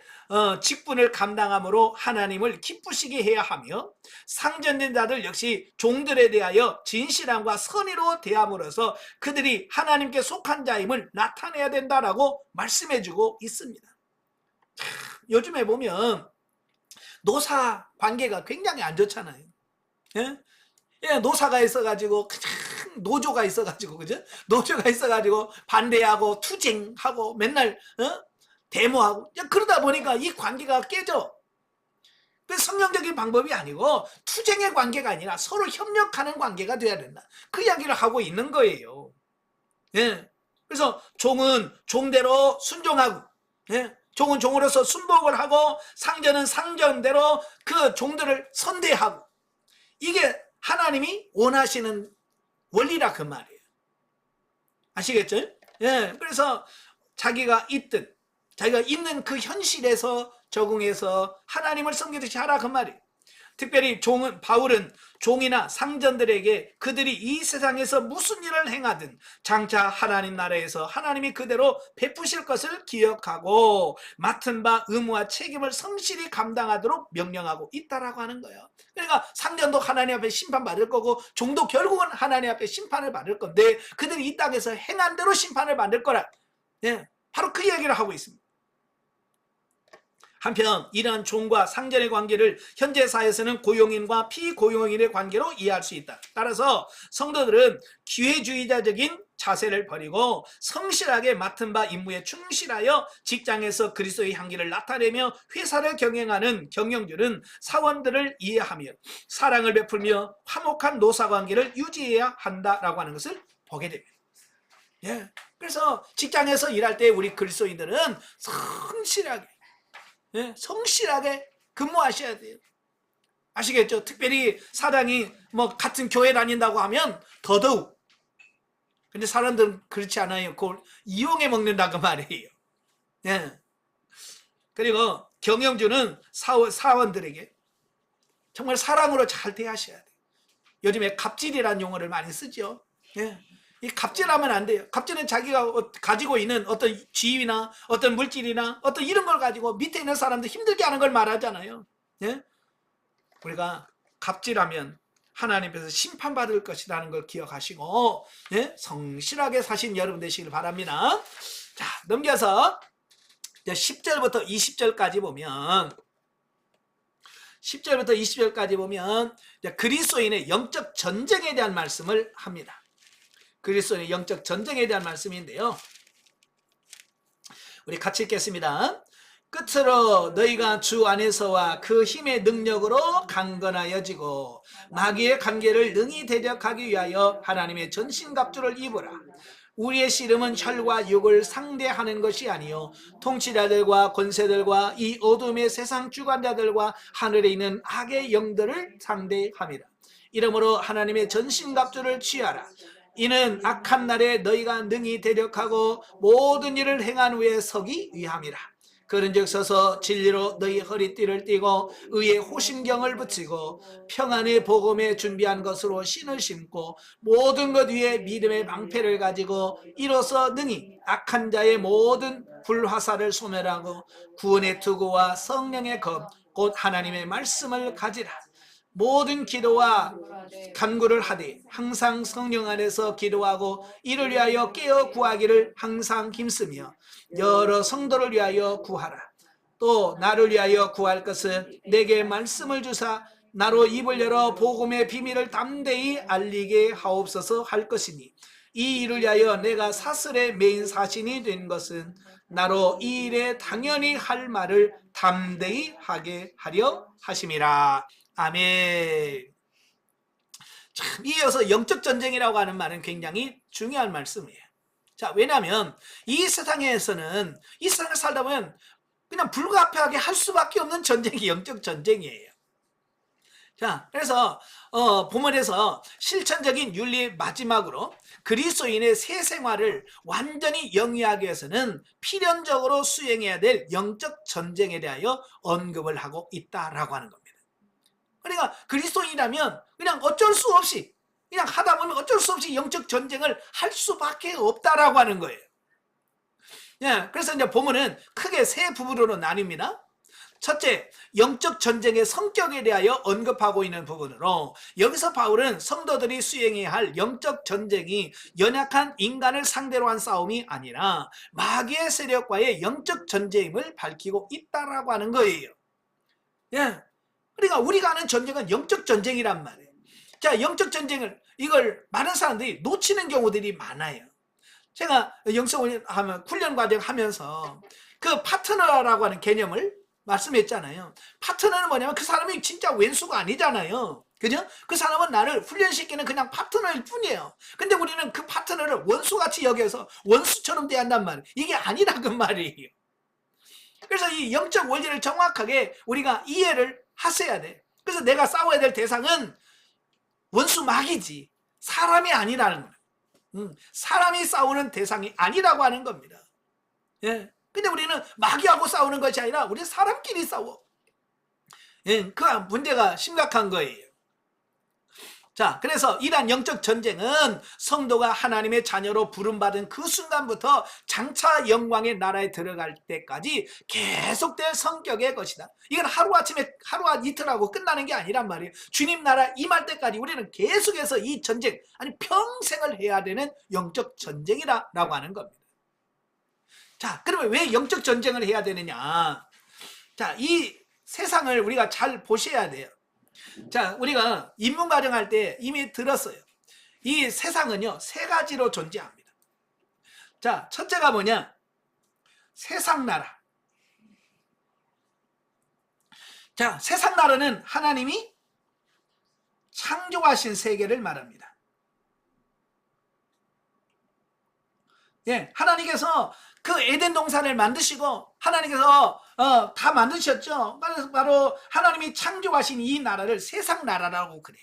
직분을 감당함으로 하나님을 기쁘시게 해야 하며, 상전된 자들 역시 종들에 대하여 진실함과 선의로 대함으로써 그들이 하나님께 속한 자임을 나타내야 된다라고 말씀해주고 있습니다. 요즘에 보면 노사 관계가 굉장히 안 좋잖아요. 예? 예, 노사가 있어가지고 노조가 있어가지고 그죠? 노조가 있어가지고 반대하고 투쟁하고 맨날 데모하고 그러다 보니까 이 관계가 깨져. 성경적인 방법이 아니고 투쟁의 관계가 아니라 서로 협력하는 관계가 돼야 된다. 그 이야기를 하고 있는 거예요. 예. 그래서 종은 종대로 순종하고, 예. 종은 종으로서 순복을 하고 상전은 상전대로 그 종들을 선대하고, 이게 하나님이 원하시는 원리라 그 말이에요. 아시겠죠? 예. 그래서 자기가 있는 그 현실에서 적응해서 하나님을 섬기듯이 하라 그 말이에요. 특별히 바울은 종이나 상전들에게 그들이 이 세상에서 무슨 일을 행하든 장차 하나님 나라에서 하나님이 그대로 베푸실 것을 기억하고 맡은 바 의무와 책임을 성실히 감당하도록 명령하고 있다라고 하는 거예요. 그러니까 상전도 하나님 앞에 심판받을 거고 종도 결국은 하나님 앞에 심판을 받을 건데 그들이 이 땅에서 행한 대로 심판을 받을 거라. 예, 바로 그 이야기를 하고 있습니다. 한편 이러한 종과 상전의 관계를 현재 사회에서는 고용인과 피고용인의 관계로 이해할 수 있다. 따라서 성도들은 기회주의자적인 자세를 버리고 성실하게 맡은 바 임무에 충실하여 직장에서 그리스도의 향기를 나타내며 회사를 경영하는 경영주는 사원들을 이해하며 사랑을 베풀며 화목한 노사관계를 유지해야 한다라고 하는 것을 보게 됩니다. 예. 그래서 직장에서 일할 때 우리 그리스도인들은 성실하게 근무하셔야 돼요. 아시겠죠? 특별히 사장이 같은 교회 다닌다고 하면 더더욱. 근데 사람들은 그렇지 않아요. 그걸 이용해 먹는다고 말이에요. 예. 그리고 경영주는 사원들에게 정말 사랑으로 잘 대하셔야 돼요. 요즘에 갑질이라는 용어를 많이 쓰죠. 예. 이 갑질하면 안 돼요. 갑질은 자기가 가지고 있는 어떤 지위나 어떤 물질이나 어떤 이런 걸 가지고 밑에 있는 사람들 힘들게 하는 걸 말하잖아요. 예? 우리가 갑질하면 하나님께서 심판받을 것이라는 걸 기억하시고, 예? 성실하게 사신 여러분 되시길 바랍니다. 자, 넘겨서 10절부터 20절까지 보면 10절부터 20절까지 보면 그리스도인의 영적 전쟁에 대한 말씀을 합니다. 그리스도의 영적 전쟁에 대한 말씀인데요. 우리 같이 읽겠습니다. 끝으로 너희가 주 안에서와 그 힘의 능력으로 강건하여지고 마귀의 관계를 능히 대적하기 위하여 하나님의 전신갑주를 입으라. 우리의 씨름은 혈과 육을 상대하는 것이 아니요 통치자들과 권세들과 이 어둠의 세상 주관자들과 하늘에 있는 악의 영들을 상대함이라. 이러므로 하나님의 전신갑주를 취하라. 이는 악한 날에 너희가 능히 대적하고 모든 일을 행한 후에 서기 위함이라. 그런즉 서서 진리로 너희 허리띠를 띠고 의의 호심경을 붙이고 평안의 복음에 준비한 것으로 신을 신고 모든 것 위에 믿음의 방패를 가지고 이로써 능히 악한 자의 모든 불화살을 소멸하고 구원의 투구와 성령의 검 곧 하나님의 말씀을 가지라. 모든 기도와 간구를 하되 항상 성령 안에서 기도하고 이를 위하여 깨어 구하기를 항상 힘쓰며 여러 성도를 위하여 구하라. 또 나를 위하여 구할 것은 내게 말씀을 주사 나로 입을 열어 복음의 비밀을 담대히 알리게 하옵소서 할 것이니 이 일을 위하여 내가 사슬에 매인 사신이 된 것은 나로 이 일에 당연히 할 말을 담대히 하게 하려 하심이라. 아멘. 참 이어서 영적 전쟁이라고 하는 말은 굉장히 중요한 말씀이에요. 자, 왜냐하면 이 세상에서는 이 세상을 살다 보면 그냥 불가피하게 할 수밖에 없는 전쟁이 영적 전쟁이에요. 자, 그래서 본문에서 실천적인 윤리의 마지막으로 그리스도인의 새 생활을 완전히 영위하기 위해서는 필연적으로 수행해야 될 영적 전쟁에 대하여 언급을 하고 있다라고 하는 겁니다. 그러니까 그리스도인이라면 그냥 어쩔 수 없이 그냥 하다 보면 어쩔 수 없이 영적 전쟁을 할 수밖에 없다라고 하는 거예요. 예, 그래서 이제 본문은 크게 세 부분으로 나뉩니다. 첫째, 영적 전쟁의 성격에 대하여 언급하고 있는 부분으로 여기서 바울은 성도들이 수행해야 할 영적 전쟁이 연약한 인간을 상대로 한 싸움이 아니라 마귀의 세력과의 영적 전쟁임을 밝히고 있다라고 하는 거예요. 예, 그러니까 우리가 하는 전쟁은 영적 전쟁이란 말이에요. 자, 영적 전쟁을 이걸 많은 사람들이 놓치는 경우들이 많아요. 제가 영성 훈련 과정 하면서 그 파트너라고 하는 개념을 말씀했잖아요. 파트너는 뭐냐면 그 사람이 진짜 왼수가 아니잖아요. 그죠? 그 사람은 나를 훈련시키는 그냥 파트너일 뿐이에요. 근데 우리는 그 파트너를 원수같이 여겨서 원수처럼 대한단 말이에요. 이게 아니라 그 말이에요. 그래서 이 영적 원리를 정확하게 우리가 이해를 하셔야 돼. 그래서 내가 싸워야 될 대상은 원수 마귀지 사람이 아니라는 거예요. 사람이 싸우는 대상이 아니라고 하는 겁니다. 예. 근데 우리는 마귀하고 싸우는 것이 아니라 우리 사람끼리 싸워. 예, 그 문제가 심각한 거예요. 자, 그래서 이러한 영적 전쟁은 성도가 하나님의 자녀로 부름받은 그 순간부터 장차 영광의 나라에 들어갈 때까지 계속될 성격의 것이다. 이건 하루아침에 하루와 이틀하고 끝나는 게 아니란 말이에요. 주님 나라 임할 때까지 우리는 계속해서 이 전쟁, 아니 평생을 해야 되는 영적 전쟁이라고 하는 겁니다. 자, 그러면 왜 영적 전쟁을 해야 되느냐? 자, 이 세상을 우리가 잘 보셔야 돼요. 자, 우리가 인문과정 할 때 이미 들었어요. 이 세상은요, 세 가지로 존재합니다. 자, 첫째가 뭐냐? 세상 나라. 자, 세상 나라는 하나님이 창조하신 세계를 말합니다. 예, 하나님께서 그 에덴 동산을 만드시고 하나님께서 다 만드셨죠. 바로 하나님이 창조하신 이 나라를 세상 나라라고 그래.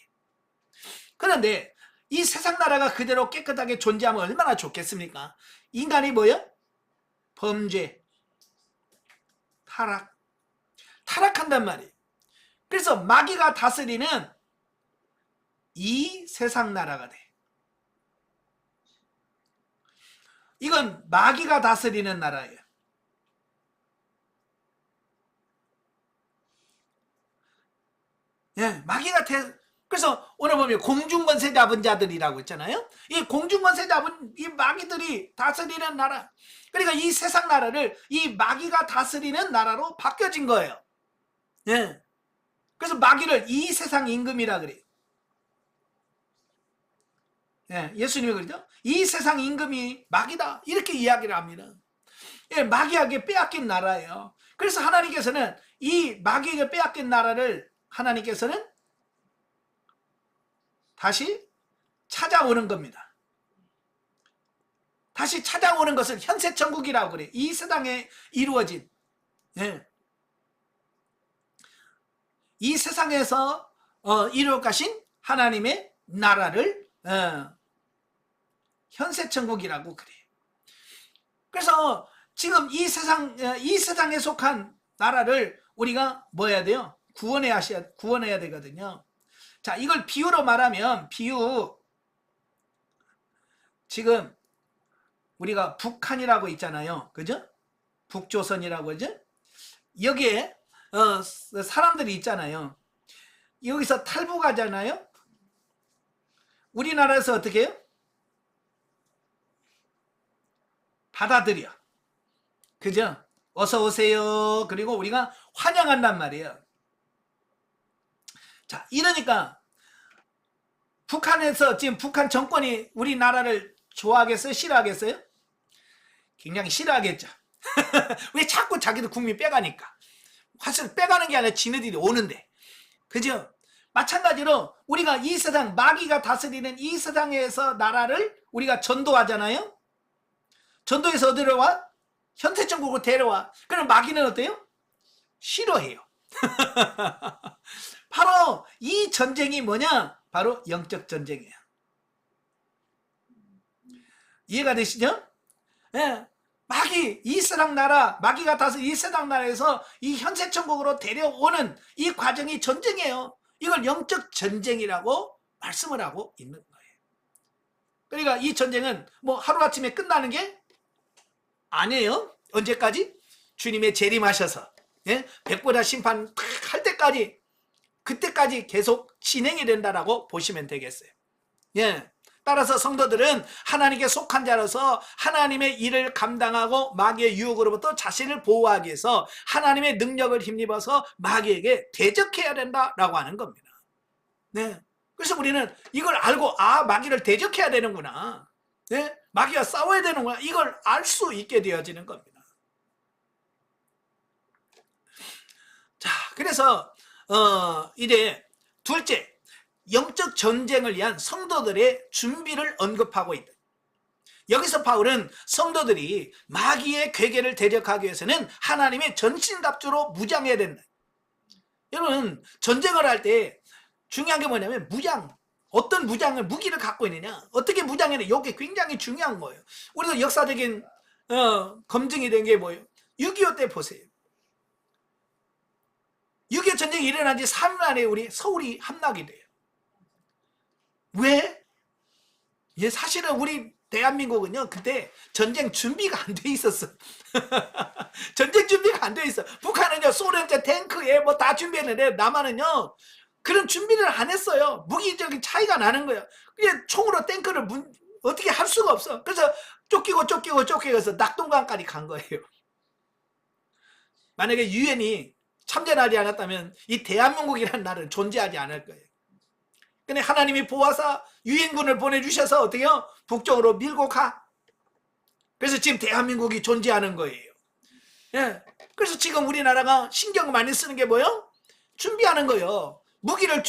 그런데 이 세상 나라가 그대로 깨끗하게 존재하면 얼마나 좋겠습니까? 인간이 뭐야? 범죄, 타락한단 말이에요. 그래서 마귀가 다스리는 이 세상 나라가 돼. 이건 마귀가 다스리는 나라예요. 예, 마귀가 그래서 오늘 보면 공중권세 잡은 자들이라고 했잖아요. 이 공중권세 잡은 이 마귀들이 다스리는 나라. 그러니까 이 세상 나라를 이 마귀가 다스리는 나라로 바뀌어진 거예요. 예. 그래서 마귀를 이 세상 임금이라 그래요. 예, 예수님이 그러죠. 이 세상 임금이 마귀다 이렇게 이야기를 합니다. 예, 마귀에게 빼앗긴 나라예요. 그래서 하나님께서는 이 마귀에게 빼앗긴 나라를 하나님께서는 다시 찾아오는 겁니다. 다시 찾아오는 것을 현세천국이라고 그래요. 이 세상에 이루어진, 예, 이 세상에서 이루어 가신 하나님의 나라를 현세천국이라고 그래요. 그래서 이 세상에 속한 나라를 우리가 뭐 해야 돼요? 구원해야 되거든요. 자, 이걸 비유로 말하면, 지금 우리가 북한이라고 있잖아요. 그죠? 북조선이라고, 그죠? 여기에 사람들이 있잖아요. 여기서 탈북하잖아요. 우리나라에서 어떻게 해요? 받아들여. 그죠? 어서 오세요. 그리고 우리가 환영한단 말이에요. 자, 이러니까 북한에서 지금 북한 정권이 우리나라를 좋아하겠어요? 싫어하겠어요? 굉장히 싫어하겠죠. 왜 자꾸 자기들 국민 빼가니까. 사실 빼가는 게 아니라 지네들이 오는데. 그죠? 마찬가지로 우리가 이 세상, 마귀가 다스리는 이 세상에서 나라를 우리가 전도하잖아요. 전도해서 어디로 와? 현세천국으로 데려와. 그럼 마귀는 어때요? 싫어해요. 바로 이 전쟁이 뭐냐? 바로 영적 전쟁이에요. 이해가 되시죠? 예. 마귀, 이 세상 나라, 마귀가 다스 이 세상 나라에서 이 현세천국으로 데려오는 이 과정이 전쟁이에요. 이걸 영적 전쟁이라고 말씀을 하고 있는 거예요. 그러니까 이 전쟁은 뭐 하루아침에 끝나는 게 아니에요. 언제까지? 주님의 재림하셔서, 예? 백보다 심판 할 때까지, 그때까지 계속 진행이 된다라고 보시면 되겠어요. 예. 따라서 성도들은 하나님께 속한 자로서 하나님의 일을 감당하고 마귀의 유혹으로부터 자신을 보호하기 위해서 하나님의 능력을 힘입어서 마귀에게 대적해야 된다라고 하는 겁니다. 네. 그래서 우리는 이걸 알고, 아, 마귀를 대적해야 되는구나. 네? 마귀와 싸워야 되는구나. 이걸 알 수 있게 되어지는 겁니다. 자, 그래서 이제 둘째, 영적 전쟁을 위한 성도들의 준비를 언급하고 있다. 여기서 바울은 성도들이 마귀의 괴계를 대적하기 위해서는 하나님의 전신갑주로 무장해야 된다. 여러분, 전쟁을 할 때 중요한 게 뭐냐면 무장. 어떤 무기를 갖고 있느냐, 어떻게 무장해야 돼. 이게 굉장히 중요한 거예요. 우리도 역사적인 검증이 된 게 뭐예요? 6.25 때 보세요. 6.25 전쟁이 일어난 지 3일 만에 우리 서울이 함락이 돼요. 왜? 예, 사실은 우리 대한민국은요, 그때 전쟁 준비가 안 돼 있었어. 전쟁 준비가 안 돼 있어. 북한은요, 소련제 탱크에 뭐 다 준비했는데, 남한은요, 그런 준비를 안 했어요. 무기적인 차이가 나는 거예요. 그냥 총으로 탱크를 어떻게 할 수가 없어. 그래서 쫓기고 낙동강까지 간 거예요. 만약에 유엔이 참전하지 않았다면 이 대한민국이라는 나라는 존재하지 않을 거예요. 근데 하나님이 보아서 유엔군을 보내주셔서 어떻게요? 북쪽으로 밀고 가. 그래서 지금 대한민국이 존재하는 거예요. 예. 그래서 지금 우리나라가 신경 많이 쓰는 게 뭐예요? 준비하는 거예요. 무기를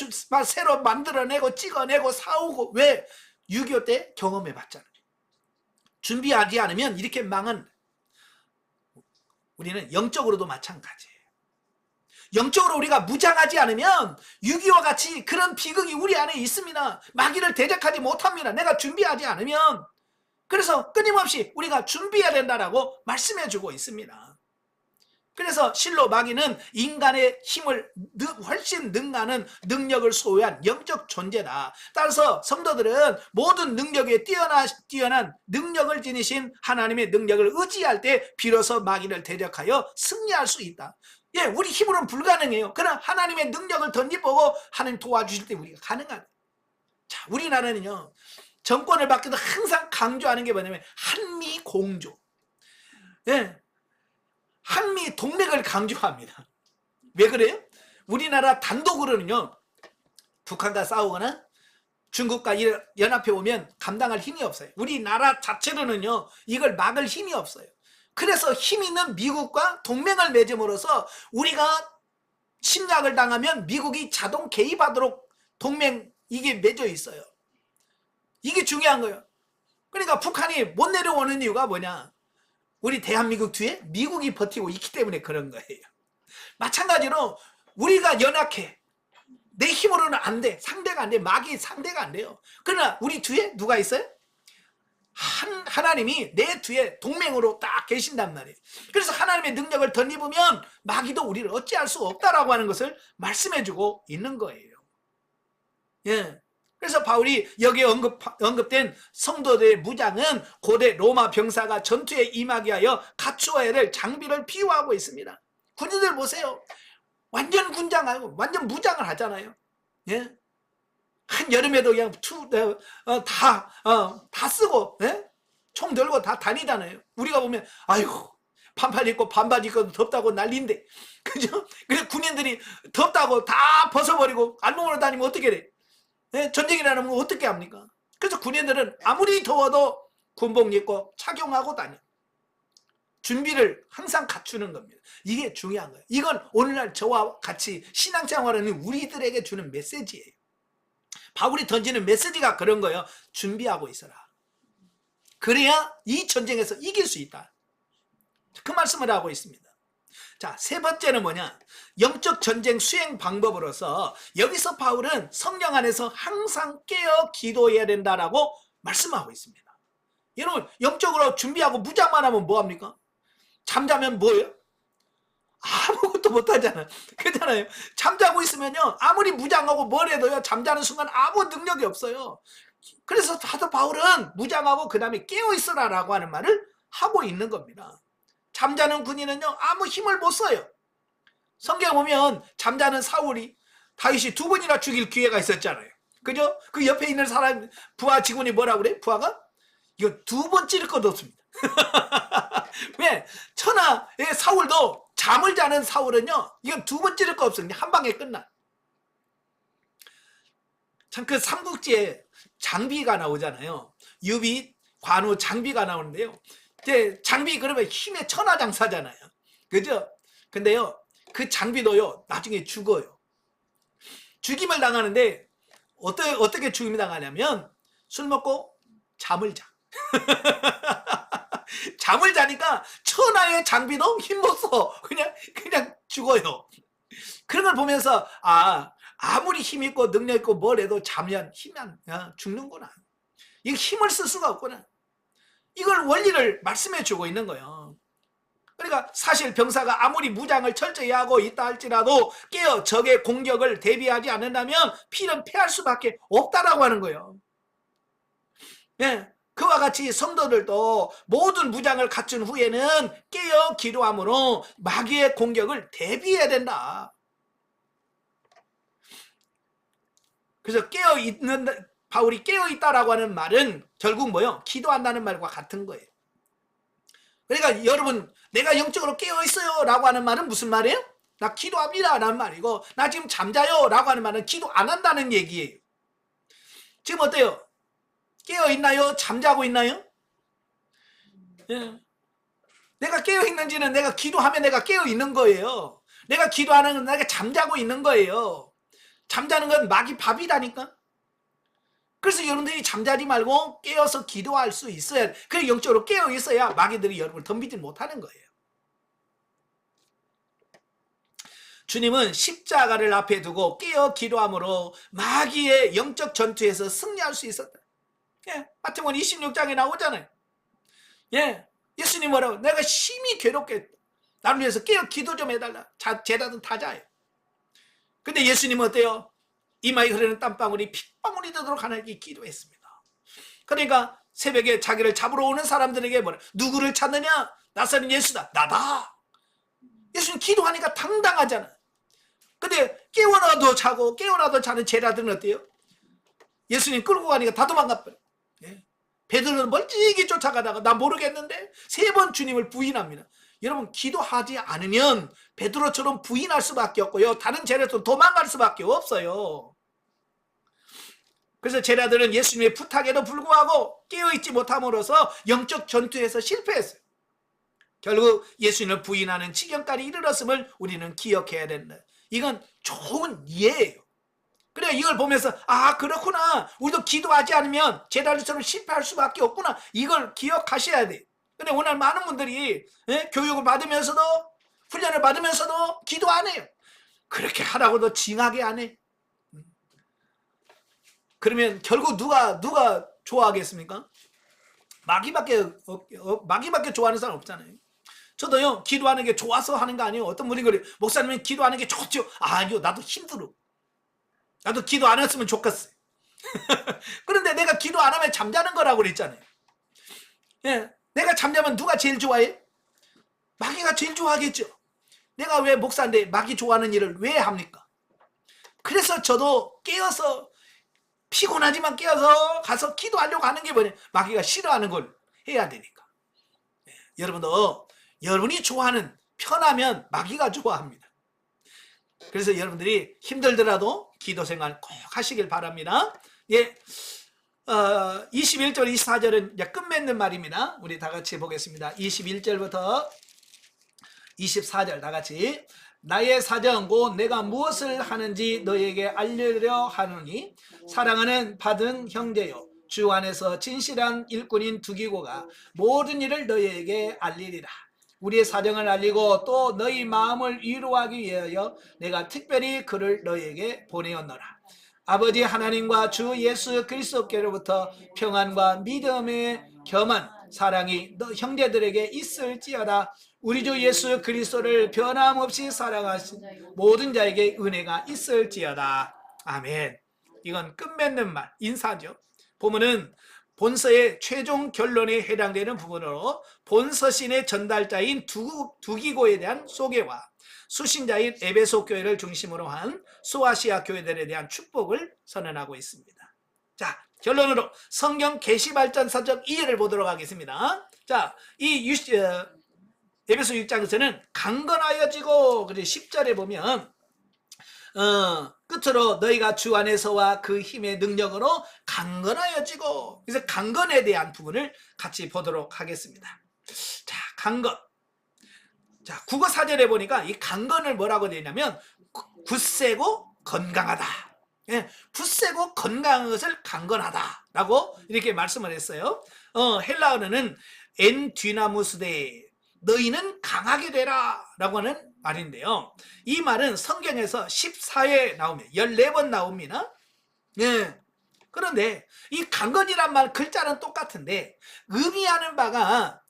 새로 만들어내고 찍어내고 사오고. 왜? 6.25 때 경험해 봤잖아요. 준비하지 않으면 이렇게 망한. 우리는 영적으로도 마찬가지예요. 영적으로 우리가 무장하지 않으면 6.25와 같이 그런 비극이 우리 안에 있습니다. 마귀를 대적하지 못합니다. 내가 준비하지 않으면. 그래서 끊임없이 우리가 준비해야 된다라고 말씀해 주고 있습니다. 그래서 실로 마귀는 인간의 힘을 훨씬 능가하는 능력을 소유한 영적 존재다. 따라서 성도들은 모든 능력에 뛰어난 능력을 지니신 하나님의 능력을 의지할 때 비로소 마귀를 대적하여 승리할 수 있다. 예, 우리 힘으로는 불가능해요. 그러나 하나님의 능력을 던져보고 하나님 도와주실 때 우리가 가능하다. 자, 우리나라는요, 정권을 바뀌어도 항상 강조하는 게 뭐냐면 한미 공조. 예. 한미 동맹을 강조합니다. 왜 그래요? 우리나라 단독으로는요, 북한과 싸우거나 중국과 연합해 오면 감당할 힘이 없어요. 우리나라 자체로는요, 이걸 막을 힘이 없어요. 그래서 힘 있는 미국과 동맹을 맺음으로써 우리가 침략을 당하면 미국이 자동 개입하도록 동맹, 이게 맺어 있어요. 이게 중요한 거예요. 그러니까 북한이 못 내려오는 이유가 뭐냐? 우리 대한민국 뒤에 미국이 버티고 있기 때문에 그런 거예요. 마찬가지로 우리가 연약해. 내 힘으로는 안 돼. 상대가 안 돼. 마귀 상대가 안 돼요. 그러나 우리 뒤에 누가 있어요? 하나님이 내 뒤에 동맹으로 딱 계신단 말이에요. 그래서 하나님의 능력을 덧입으면 마귀도 우리를 어찌할 수 없다라고 하는 것을 말씀해주고 있는 거예요. 예. 그래서 바울이 여기에 언급된 성도들의 무장은 고대 로마 병사가 전투에 임하기 위하여 갖추어야 될 장비를 비유하고 있습니다. 군인들 보세요. 완전 군장하고 완전 무장을 하잖아요. 예? 한여름에도 그냥 다 쓰고, 예? 총 들고 다 다니잖아요. 우리가 보면 아이고 반팔 입고 반바지 입고 덥다고 난리인데, 그죠? 그래서 군인들이 덥다고 다 벗어버리고 알몸으로 다니면 어떻게 돼? 예? 전쟁이라는 건 어떻게 합니까? 그래서 군인들은 아무리 더워도 군복 입고 착용하고 다녀. 준비를 항상 갖추는 겁니다. 이게 중요한 거예요. 이건 오늘날 저와 같이 신앙생활하는 우리들에게 주는 메시지예요. 바울이 던지는 메시지가 그런 거예요. 준비하고 있어라. 그래야 이 전쟁에서 이길 수 있다. 그 말씀을 하고 있습니다. 자, 세 번째는 뭐냐? 영적 전쟁 수행 방법으로서 여기서 바울은 성령 안에서 항상 깨어 기도해야 된다라고 말씀하고 있습니다. 여러분, 영적으로 준비하고 무장만 하면 뭐합니까? 잠자면 뭐예요? 아무것도 못하잖아요. 그렇잖아요. 잠자고 있으면요, 아무리 무장하고 뭘 해도요, 잠자는 순간 아무 능력이 없어요. 그래서 사도 바울은 무장하고 그 다음에 깨어있어라라고 하는 말을 하고 있는 겁니다. 잠자는 군인은요, 아무 힘을 못 써요. 성경에 보면 잠자는 사울이 다윗이 2번이나 죽일 기회가 있었잖아요. 그죠? 그 옆에 있는 사람, 부하 직원이 뭐라고 그래? 부하가? 이거 2번 찌를 것도 없습니다. 왜? 천하의 사울도, 잠을 자는 사울은요, 이건 2번 찌를 거 없어요. 한 방에 끝나. 참, 그 삼국지에 장비가 나오잖아요. 유비, 관우, 장비가 나오는데요. 이제 장비 그러면 힘의 천하장사잖아요. 그죠? 근데요, 그 장비도요, 나중에 죽어요. 죽임을 당하는데, 어떻게 죽임을 당하냐면, 술 먹고 잠을 자. 잠을 자니까 천하의 장비도 힘 못 써. 그냥 죽어요. 그런 걸 보면서, 아무리 힘 있고 능력 있고 뭘 해도 자면 힘이 죽는구나. 이 힘을 쓸 수가 없구나. 이걸 원리를 말씀해 주고 있는 거예요. 그러니까 사실 병사가 아무리 무장을 철저히 하고 있다 할지라도 깨어 적의 공격을 대비하지 않는다면 필은 패할 수밖에 없다라고 하는 거예요. 예. 그와 같이 성도들도 모든 무장을 갖춘 후에는 깨어 기도함으로 마귀의 공격을 대비해야 된다. 그래서 바울이 깨어있다라고 하는 말은 결국 뭐요? 기도한다는 말과 같은 거예요. 그러니까 여러분, 내가 영적으로 깨어있어요 라고 하는 말은 무슨 말이에요? 나 기도합니다 라는 말이고, 나 지금 잠자요 라고 하는 말은 기도 안 한다는 얘기예요. 지금 어때요? 깨어있나요? 잠자고 있나요? 예. 내가 깨어있는지는 내가 기도하면 내가 깨어있는 거예요. 내가 기도하는 건 내가 잠자고 있는 거예요. 잠자는 건 마귀 밥이라니까. 그래서 여러분들이 잠자지 말고 깨어서 기도할 수 있어야, 그래 영적으로 깨어 있어야 마귀들이 여러분을 덤비지 못하는 거예요. 주님은 십자가를 앞에 두고 깨어 기도함으로 마귀의 영적 전투에서 승리할 수 있었다. 예, 마태복음 26장에 나오잖아요. 예, 예수님 뭐라고? 내가 심히 괴롭게 나를 위해서 깨어 기도 좀 해달라. 제자든 다자예요. 근데 예수님은 어때요? 이마에 흐르는 땀방울이 핏방울이 되도록 하나님께 기도했습니다. 그러니까 새벽에 자기를 잡으러 오는 사람들에게 뭐라? 누구를 찾느냐? 나사렛 예수다. 나다. 예수님 기도하니까 당당하잖아. 근데 깨어나도 자고 깨어나도 자는 제자들은 어때요? 예수님 끌고 가니까 다 도망가버려. 예. 베드로는 멀찍이 쫓아가다가 나 모르겠는데 3번 주님을 부인합니다. 여러분, 기도하지 않으면 베드로처럼 부인할 수밖에 없고요, 다른 제자들도 도망갈 수밖에 없어요. 그래서 제자들은 예수님의 부탁에도 불구하고 깨어있지 못함으로써 영적 전투에서 실패했어요. 결국 예수님을 부인하는 지경까지 이르렀음을 우리는 기억해야 된다. 이건 좋은 예예요. 그래, 이걸 보면서 그렇구나, 우리도 기도하지 않으면 제자들처럼 실패할 수밖에 없구나, 이걸 기억하셔야 돼. 근데 오늘 많은 분들이 교육을 받으면서도 훈련을 받으면서도 기도 안 해요. 그렇게 하라고도 징하게 안 해. 그러면 결국 누가 좋아하겠습니까? 마귀밖에 좋아하는 사람 없잖아요. 저도요, 기도하는 게 좋아서 하는 거 아니에요. 어떤 분이 그래요. 목사님은 기도하는 게 좋죠. 아니요, 나도 힘들어. 나도 기도 안 했으면 좋겠어요. 그런데 내가 기도 안 하면 잠자는 거라고 그랬잖아요. 예, 내가 잠자면 누가 제일 좋아해? 마귀가 제일 좋아하겠죠. 내가 왜 목사인데 마귀 좋아하는 일을 왜 합니까? 그래서 저도 깨어서, 피곤하지만 깨어서 가서 기도하려고 하는 게 뭐냐, 마귀가 싫어하는 걸 해야 되니까. 예, 여러분도 여러분이 좋아하는, 편하면 마귀가 좋아합니다. 그래서 여러분들이 힘들더라도 기도 생활 꼭 하시길 바랍니다. 예, 21절 24절은 이제 끝맺는 말입니다. 우리 다 같이 보겠습니다. 21절부터 24절 다 같이. 나의 사정 곧 내가 무엇을 하는지 너에게 알리려 하노니 사랑하는 받은 형제요, 주 안에서 진실한 일꾼인 두기고가 모든 일을 너희에게 알리리라. 우리의 사정을 알리고 또 너희 마음을 위로하기 위하여 내가 특별히 그를 너희에게 보내었노라. 아버지 하나님과 주 예수 그리스도께로부터 평안과 믿음의 겸한 사랑이 너 형제들에게 있을지어다. 우리 주 예수 그리스도를 변함없이 사랑하신 모든 자에게 은혜가 있을지어다. 아멘. 이건 끝맺는 말, 인사죠. 보면은 본서의 최종 결론에 해당되는 부분으로 본서신의 전달자인 두기고에 대한 소개와 수신자인 에베소 교회를 중심으로 한 소아시아 교회들에 대한 축복을 선언하고 있습니다. 자, 결론으로 성경 계시발전사적 이해를 보도록 하겠습니다. 자, 이 에베소 6장에서는 강건하여지고, 그리고 10절에 보면 끝으로 너희가 주 안에서와 그 힘의 능력으로 강건하여지고, 그래서 강건에 대한 부분을 같이 보도록 하겠습니다. 자, 강건. 자, 국어 사전에 보니까 이 강건을 뭐라고 되냐면 굳세고 건강하다. 예, 굳세고 건강한 것을 강건하다라고 이렇게 말씀을 했어요. 헬라어는 엔디나무스데, 너희는 강하게 되라 라고 하는 말인데요. 이 말은 성경에서 14회 나오면 14번 나옵니다. 예. 그런데 이 강건이란 말 글자는 똑같은데 의미하는 바가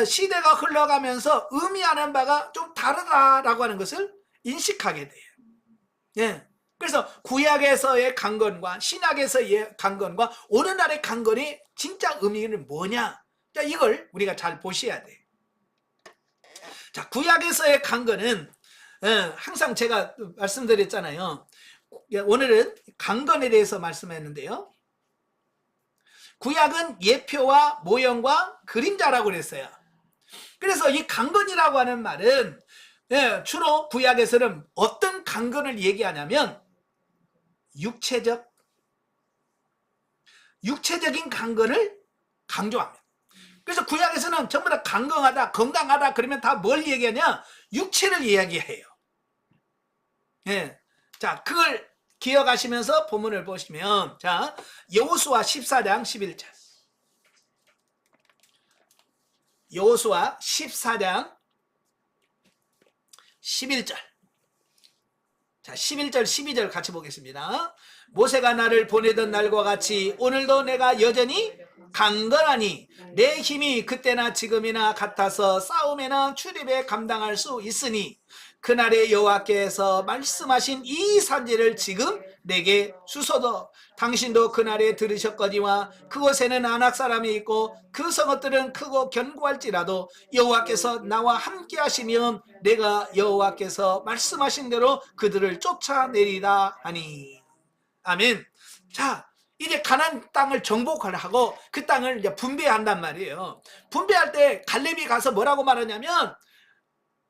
시대가 흘러가면서 의미하는 바가 좀 다르다라고 하는 것을 인식하게 돼요. 예. 그래서 구약에서의 강건과 신약에서의 강건과 오늘날의 강건이 진짜 의미는 뭐냐? 자, 이걸 우리가 잘 보셔야 돼요. 자, 구약에서의 강건은 항상 제가 말씀드렸잖아요. 오늘은 강건에 대해서 말씀했는데요. 구약은 예표와 모형과 그림자라고 그랬어요. 그래서 이 강건이라고 하는 말은 주로 구약에서는 어떤 강건을 얘기하냐면 육체적인 강건을 강조합니다. 그래서 구약에서는 전부 다 강건하다, 건강하다 그러면 다 뭘 얘기하냐? 육체를 이야기해요. 예. 자, 그걸 기억하시면서 본문을 보시면, 자, 여호수아 14장 11절. 여호수아 14장 11절. 자, 11절, 12절 같이 보겠습니다. 모세가 나를 보내던 날과 같이 오늘도 내가 여전히 강건하니 내 힘이 그때나 지금이나 같아서 싸움에나 출입에 감당할 수 있으니 그날의 여호와께서 말씀하신 이 산지를 지금 내게 주소서. 당신도 그날에 들으셨거니와 그곳에는 아낙 사람이 있고 그 성읍들은 크고 견고할지라도 여호와께서 나와 함께 하시면 내가 여호와께서 말씀하신 대로 그들을 쫓아내리다 하니. 아멘. 자, 이제 가나안 땅을 정복을 하고 그 땅을 이제 분배한단 말이에요. 분배할 때 갈렙이 가서 뭐라고 말하냐면,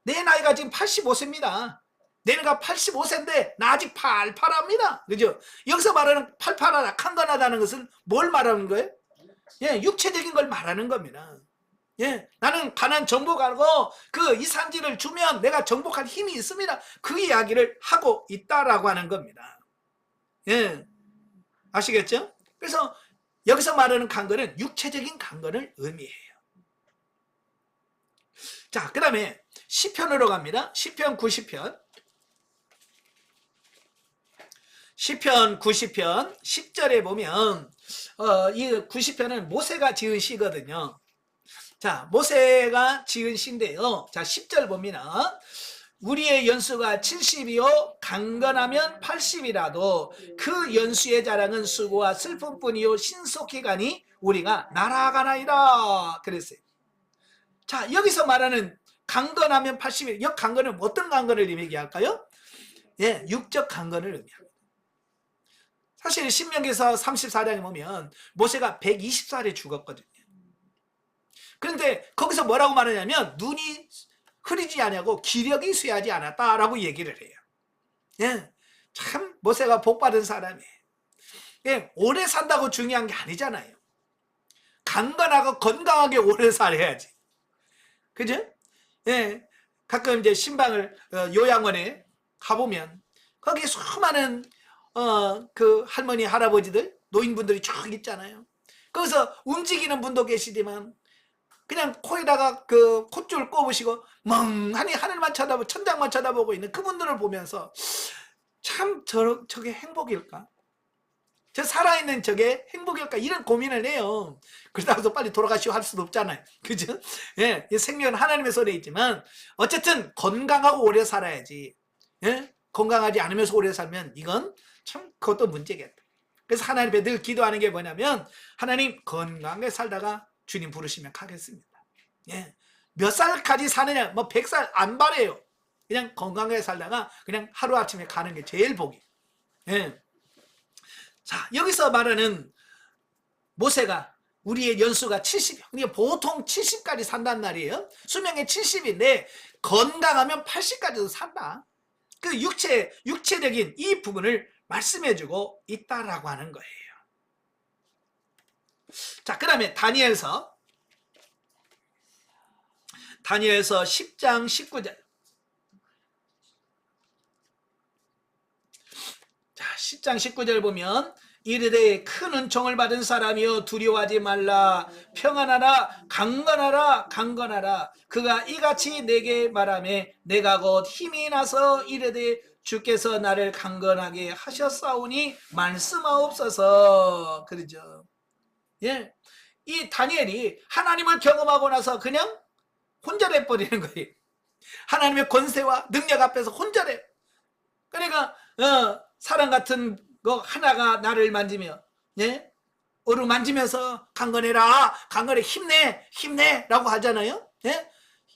내 나이가 지금 85세입니다. 내가 85세인데 나 아직 팔팔합니다. 그죠? 여기서 말하는 팔팔하다, 강건하다는 것은 뭘 말하는 거예요? 예, 육체적인 걸 말하는 겁니다. 예, 나는 가나안 정복하고 그 이 산지를 주면 내가 정복할 힘이 있습니다. 그 이야기를 하고 있다라고 하는 겁니다. 예, 아시겠죠? 그래서 여기서 말하는 강건은 육체적인 강건을 의미해요. 자, 그 다음에 시편으로 갑니다. 시편 90편. 시편 90편 10절에 보면 이 90편은 모세가 지은 시거든요. 자, 모세가 지은 시인데요. 자, 10절 봅니다. 우리의 연수가 70이요 강건하면 80이라도 그 연수의 자랑은 수고와 슬픔뿐이요 신속히 가니 우리가 날아가나이다 그랬어요. 자, 여기서 말하는 강건하면 80이, 이 강건은 어떤 강건을 의미할까요? 예, 육적 강건을 의미합니다. 사실 신명기서 34장에 보면 모세가 120살에 죽었거든요. 그런데 거기서 뭐라고 말하냐면 눈이 흐리지 않냐고 기력이 쇠하지 않았다라고 얘기를 해요. 예, 참 모세가 복받은 사람이에요. 예, 오래 산다고 중요한 게 아니잖아요. 강건하고 건강하게 오래 살아야지. 그죠? 예, 가끔 이제 신방을 요양원에 가보면 거기에 수많은 그 할머니 할아버지들 노인분들이 쭉 있잖아요. 거기서 움직이는 분도 계시지만 그냥 코에다가 그 콧줄 꼽으시고 멍하니 하늘만 쳐다보고 천장만 쳐다보고 있는 그분들을 보면서 참 저게 행복일까? 저 살아있는 저게 행복일까? 이런 고민을 해요. 그렇다고 해서 빨리 돌아가시오 할 수도 없잖아요. 그죠? 예, 생명은 하나님의 손에 있지만 어쨌든 건강하고 오래 살아야지. 예? 건강하지 않으면서 오래 살면 이건 참 그것도 문제겠다. 그래서 하나님 앞에 늘 기도하는 게 뭐냐면 하나님 건강하게 살다가 주님 부르시면 가겠습니다. 예. 몇 살까지 사느냐 뭐 100살 안 바래요. 그냥 건강하게 살다가 그냥 하루아침에 가는 게 제일 복이. 예. 자, 여기서 말하는 모세가 우리의 연수가 70이요. 그러니까 보통 70까지 산단 말이에요. 수명이 70인데 건강하면 80까지도 산다. 그 육체적인 이 부분을 말씀해주고 있다라고 하는 거예요. 자, 그 다음에 다니엘서 10장 19절. 자, 10장 19절 보면 이르되 큰 은총을 받은 사람이여 두려워하지 말라 평안하라 강건하라 강건하라 그가 이같이 내게 말하매 내가 곧 힘이 나서 이르되 주께서 나를 강건하게 하셨사오니 말씀하옵소서. 그러죠. 예, 이 다니엘이 하나님을 경험하고 나서 그냥 혼절해 버리는 거예요. 하나님의 권세와 능력 앞에서 혼절해. 그러니까 사람 같은 거 하나가 나를 만지며, 예, 어루 만지면서 강건해라, 강건해, 힘내라고 하잖아요. 예,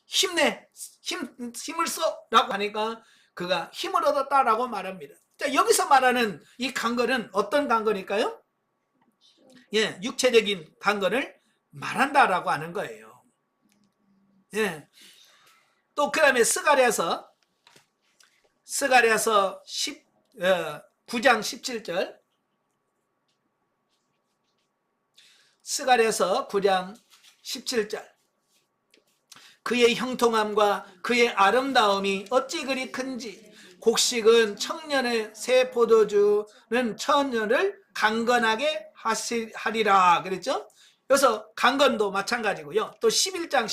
힘을 써라고 하니까 그가 힘을 얻었다라고 말합니다. 자, 여기서 말하는 이 강건은 어떤 강건일까요? 예, 육체적인 강건을 말한다라고 하는 거예요. 예. 또 그 다음에 스가랴서 9장 17절. 스가랴서 9장 17절. 그의 형통함과 그의 아름다움이 어찌 그리 큰지 곡식은 청년의 새 포도주는 처녀를 강건하게 하리라 그랬죠. 그래서 강건도 마찬가지고요. 또 11장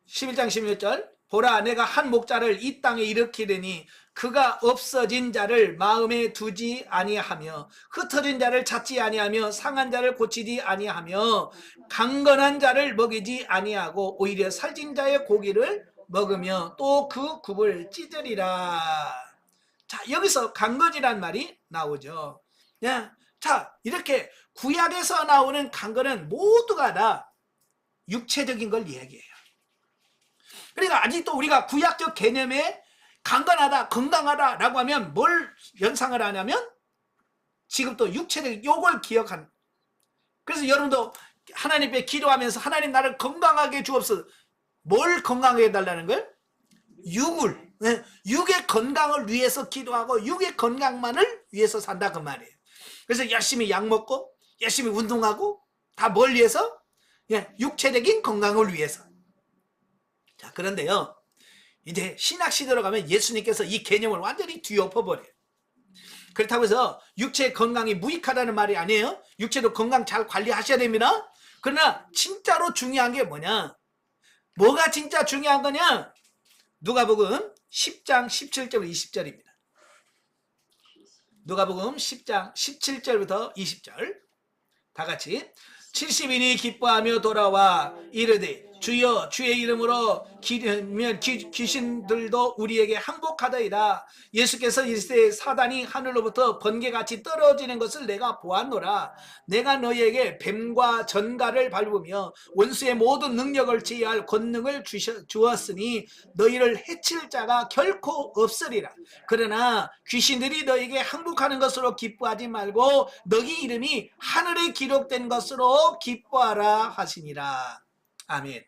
16절 보라 내가 한 목자를 이 땅에 일으키리니 그가 없어진 자를 마음에 두지 아니하며 흩어진 자를 찾지 아니하며 상한 자를 고치지 아니하며 강건한 자를 먹이지 아니하고 오히려 살찐 자의 고기를 먹으며 또 그 굽을 찢으리라. 자, 여기서 강건이란 말이 나오죠. 자, 이렇게 구약에서 나오는 강건은 모두가 다 육체적인 걸 얘기해요. 그러니까 아직도 우리가 구약적 개념에 강건하다, 건강하다라고 하면 뭘 연상을 하냐면 지금 또 육체적인 요걸 기억하는. 그래서 여러분도 하나님 앞에 기도하면서 하나님 나를 건강하게 주옵소서. 뭘 건강하게 해달라는 걸? 육의 건강을 위해서 기도하고 육의 건강만을 위해서 산다 그 말이에요. 그래서 열심히 약 먹고 열심히 운동하고 다 뭘 위해서? 육체적인 건강을 위해서. 자, 그런데요, 이제 신약 시대로 가면 예수님께서 이 개념을 완전히 뒤엎어버려요. 그렇다고 해서 육체 건강이 무익하다는 말이 아니에요. 육체도 건강 잘 관리하셔야 됩니다. 그러나 진짜로 중요한 게 뭐냐? 뭐가 진짜 중요한 거냐? 누가복음 10장 17절 20절입니다. 누가복음 10장 17절부터 20절 다 같이 70인이 기뻐하며 돌아와 이르되 주여 주의 이름으로 귀신들도 우리에게 항복하더이다. 예수께서 이르시되 사단이 하늘로부터 번개같이 떨어지는 것을 내가 보았노라. 내가 너희에게 뱀과 전갈을 밟으며 원수의 모든 능력을 제어할 권능을 주었으니 너희를 해칠 자가 결코 없으리라. 그러나 귀신들이 너희에게 항복하는 것으로 기뻐하지 말고 너희 이름이 하늘에 기록된 것으로 기뻐하라 하시니라. 아멘.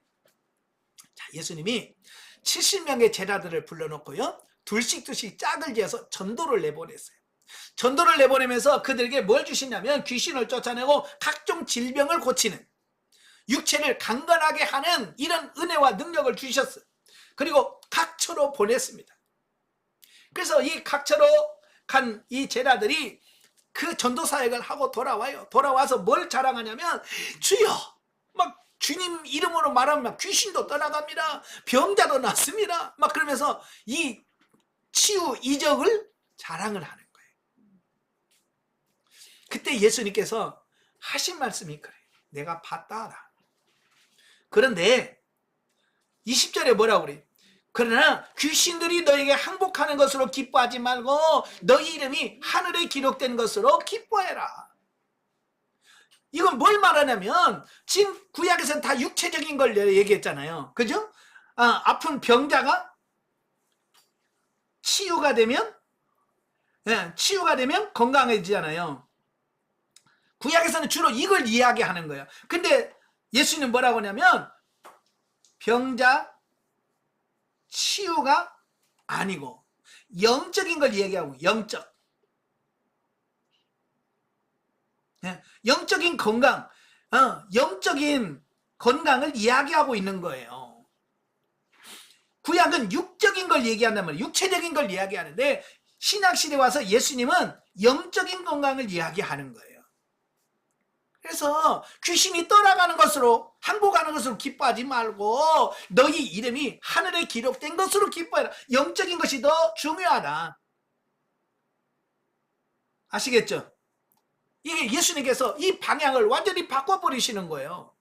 자, 예수님이 70명의 제자들을 불러놓고요, 둘씩 짝을 지어서 전도를 내보냈어요. 전도를 내보내면서 그들에게 뭘 주시냐면 귀신을 쫓아내고 각종 질병을 고치는, 육체를 강건하게 하는 이런 은혜와 능력을 주셨어요. 그리고 각처로 보냈습니다. 그래서 이 각처로 간 이 제자들이 그 전도 사역을 하고 돌아와요. 돌아와서 뭘 자랑하냐면 주여, 막 주님 이름으로 말하면 귀신도 떠나갑니다. 병자도 낫습니다. 막 그러면서 이 치유 이적을 자랑을 하는 거예요. 그때 예수님께서 하신 말씀이 그래요. 내가 봤다. 그런데 20절에 뭐라고 그래요? 그러나 귀신들이 너에게 항복하는 것으로 기뻐하지 말고 너희 이름이 하늘에 기록된 것으로 기뻐해라. 이건 뭘 말하냐면 지금 구약에서는 다 육체적인 걸 얘기했잖아요. 그죠? 아픈 병자가 치유가 되면 건강해지잖아요. 구약에서는 주로 이걸 이야기하는 거예요. 근데 예수님은 뭐라고 하냐면 병자 치유가 아니고 영적인 걸 얘기하고, 영적인 건강, 영적인 건강을 이야기하고 있는 거예요. 구약은 육적인 걸 얘기한단 말이에요. 육체적인 걸 이야기하는데 신약시대에 와서 예수님은 영적인 건강을 이야기하는 거예요. 그래서 귀신이 떠나가는 것으로, 항복하는 것으로 기뻐하지 말고 너희 이름이 하늘에 기록된 것으로 기뻐해라. 영적인 것이 더 중요하다. 아시겠죠? 이게 예수님께서 이 방향을 완전히 바꿔버리시는 거예요.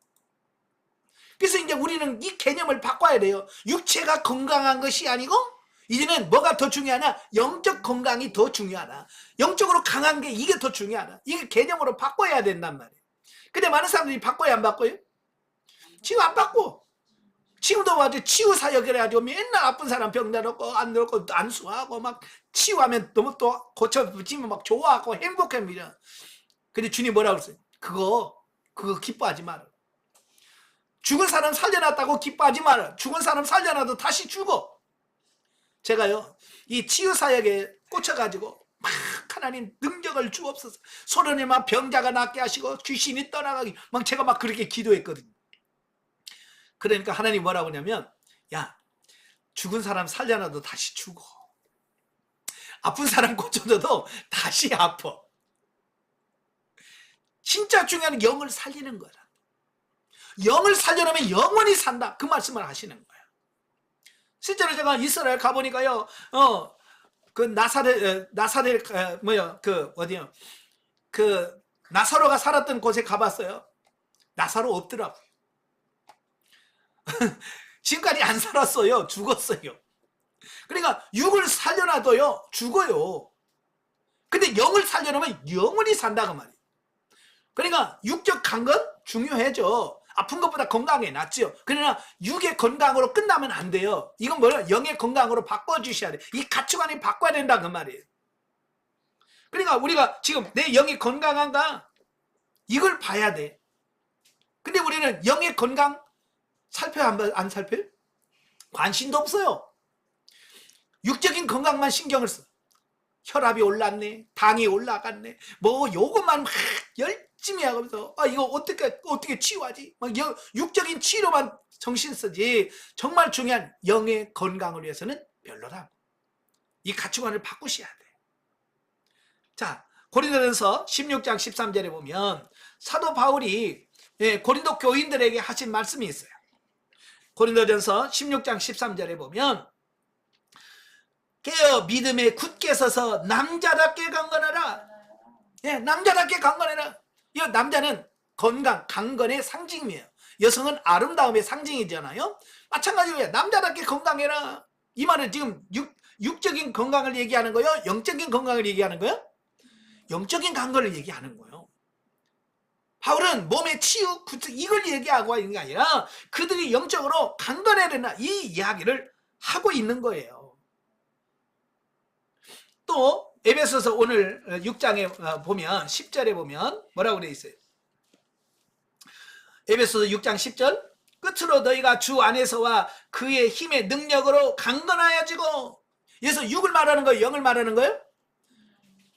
그래서 이제 우리는 이 개념을 바꿔야 돼요. 육체가 건강한 것이 아니고 이제는 뭐가 더 중요하냐? 영적 건강이 더 중요하다. 영적으로 강한 게 이게 더 중요하다. 이게 개념으로 바꿔야 된단 말이에요. 근데 많은 사람들이 바꿔요, 안 바꿔요? 지금 안 바꿔. 지금도 아주 치유 사역을 해가지고 맨날 아픈 사람 병자 놓고 안 놓고 안수하고 막 치유하면 너무 또 고쳐지면 막 좋아하고 행복합니다. 근데 주님 뭐라고 그랬어요? 그거 기뻐하지 마라. 죽은 사람 살려놨다고 기뻐하지 마라. 죽은 사람 살려놔도 다시 죽어. 제가요, 이 치유 사역에 꽂혀가지고 막 하나님 능력을 주옵소서. 소련에만 병자가 낫게 하시고 귀신이 떠나가기, 막 제가 막 그렇게 기도했거든요. 그러니까 하나님 뭐라고 하냐면, 야, 죽은 사람 살려놔도 다시 죽어. 아픈 사람 고쳐줘도 다시 아파. 진짜 중요한 영을 살리는 거다. 영을 살려놓으면 영원히 산다. 그 말씀을 하시는 거예요. 실제로 제가 이스라엘 가보니까요, 그 나사렛 어디요? 그 나사로가 살았던 곳에 가봤어요. 나사로 없더라고요. 지금까지 안 살았어요. 죽었어요. 그러니까 육을 살려놔도요, 죽어요. 근데 영을 살려놓으면 영원히 산다고 말이에요. 그러니까 육적 강건 중요해져. 아픈 것보다 건강이 낫죠. 그러나 육의 건강으로 끝나면 안 돼요. 이건 뭐예요? 영의 건강으로 바꿔주셔야 돼. 이 가치관이 바꿔야 된다 그 말이에요. 그러니까 우리가 지금 내 영이 건강한가? 이걸 봐야 돼. 근데 우리는 영의 건강 살펴요? 안 살펴요? 관심도 없어요. 육적인 건강만 신경을 써. 혈압이 올랐네, 당이 올라갔네, 뭐 요것만 막 열심히 하면서 이거 어떻게 치유하지? 막 육적인 치료만 정신 쓰지 정말 중요한 영의 건강을 위해서는 별로다. 이 가치관을 바꾸셔야 돼. 자, 고린도전서 16장 13절에 보면 사도 바울이 고린도 교인들에게 하신 말씀이 있어요. 고린도전서 16장 13절에 보면 깨어 믿음에 굳게 서서 남자답게 강건하라. 예, 남자답게 강건해라. 이 남자는 건강, 강건의 상징이에요. 여성은 아름다움의 상징이잖아요. 마찬가지로 남자답게 건강해라. 이 말은 지금 육적인 건강을 얘기하는 거예요? 영적인 건강을 얘기하는 거예요? 영적인 강건을 얘기하는 거예요. 바울은 몸의 치유, 이걸 얘기하고 있는 게 아니라 그들이 영적으로 강건해야 된다, 이 이야기를 하고 있는 거예요. 또 에베소서 오늘 6장에 보면 10절에 보면 뭐라고 되어 있어요? 에베소서 6장 10절, 끝으로 너희가 주 안에서와 그의 힘의 능력으로 강건하여지고. 그래서 육을 말하는 거예요? 영을 말하는 거예요?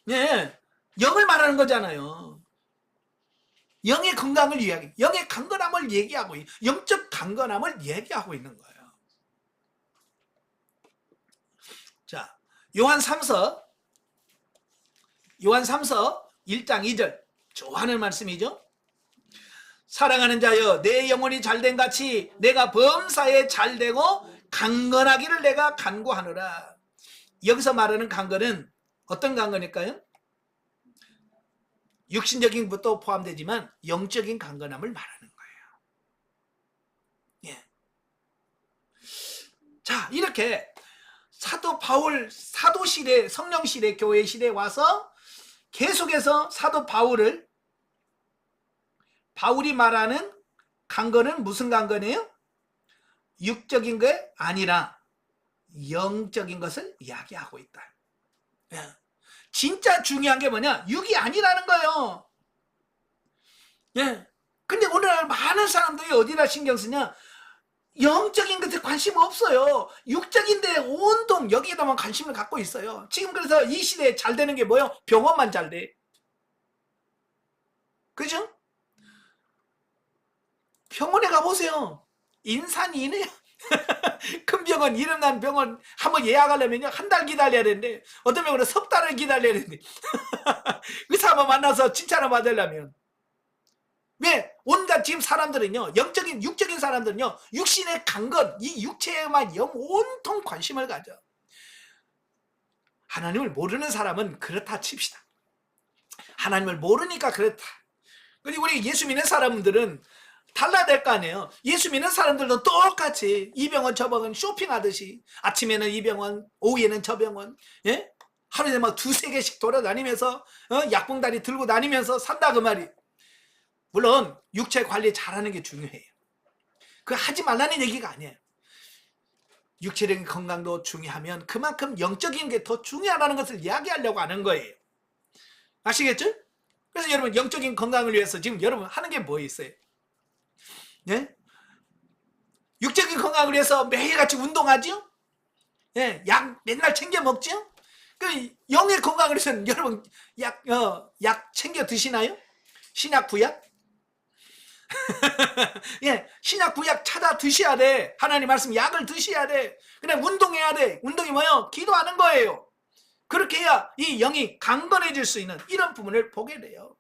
네, 영을 말하는 거잖아요. 영의 건강을 이야기, 영의 강건함을 얘기하고, 영적 강건함을 얘기하고 있는 거예요. 자, 요한 3서 1장 2절, 좋아하는 말씀이죠. 사랑하는 자여, 내 영혼이 잘된 같이 내가 범사에 잘되고 강건하기를 내가 간구하노라. 여기서 말하는 강건은 어떤 강건일까요? 육신적인 것도 포함되지만 영적인 강건함을 말하는 거예요. 예. 자, 이렇게 사도 바울, 사도 시대, 성령 시대, 교회 시대에 와서 계속해서 사도 바울이 말하는 강건은 무슨 강건이에요? 육적인 게 아니라 영적인 것을 이야기하고 있다. 예. 진짜 중요한 게 뭐냐? 육이 아니라는 거예요. 예. 근데 오늘날 많은 사람들이 어디다 신경 쓰냐? 영적인 것에 관심 없어요. 육적인데 온통 여기에다만 관심을 갖고 있어요. 지금 그래서 이 시대에 잘 되는 게 뭐예요? 병원만 잘 돼. 그죠? 병원에 가보세요. 인산이네요. 큰 병원, 이름난 병원 한번 예약하려면 한 달 기다려야 되는데, 어떤 병원은 석 달을 기다려야 되는데 의사 한번 만나서 칭찬을 받으려면. 왜? 온갖 지금 사람들은요, 육적인 사람들은요, 육신의 강건, 이 육체에만 온통 관심을 가져. 하나님을 모르는 사람은 그렇다 칩시다. 하나님을 모르니까 그렇다. 그리고 우리 예수 믿는 사람들은 달라야 될 거 아니에요. 예수 믿는 사람들도 똑같이 이 병원 저 병원 쇼핑하듯이 아침에는 이 병원, 오후에는 저 병원, 예? 하루에 막 두세 개씩 돌아다니면서 약봉다리 들고 다니면서 산다 그 말이. 물론 육체 관리 잘하는 게 중요해요. 그 하지 말라는 얘기가 아니에요. 육체적인 건강도 중요하면 그만큼 영적인 게 더 중요하다는 것을 이야기하려고 하는 거예요. 아시겠죠? 그래서 여러분, 영적인 건강을 위해서 지금 여러분 하는 게 뭐 있어요? 예? 육적인 건강을 위해서 매일같이 운동하죠? 예, 약 맨날 챙겨 먹죠? 그 영의 건강을 위해서는 여러분 약 챙겨 드시나요? 신약 구약? 예, 신약 구약 찾아 드셔야 돼. 하나님 말씀 약을 드셔야 돼. 그냥 운동해야 돼. 운동이 뭐예요? 기도하는 거예요. 그렇게 해야 이 영이 강건해질 수 있는 이런 부분을 보게 돼요.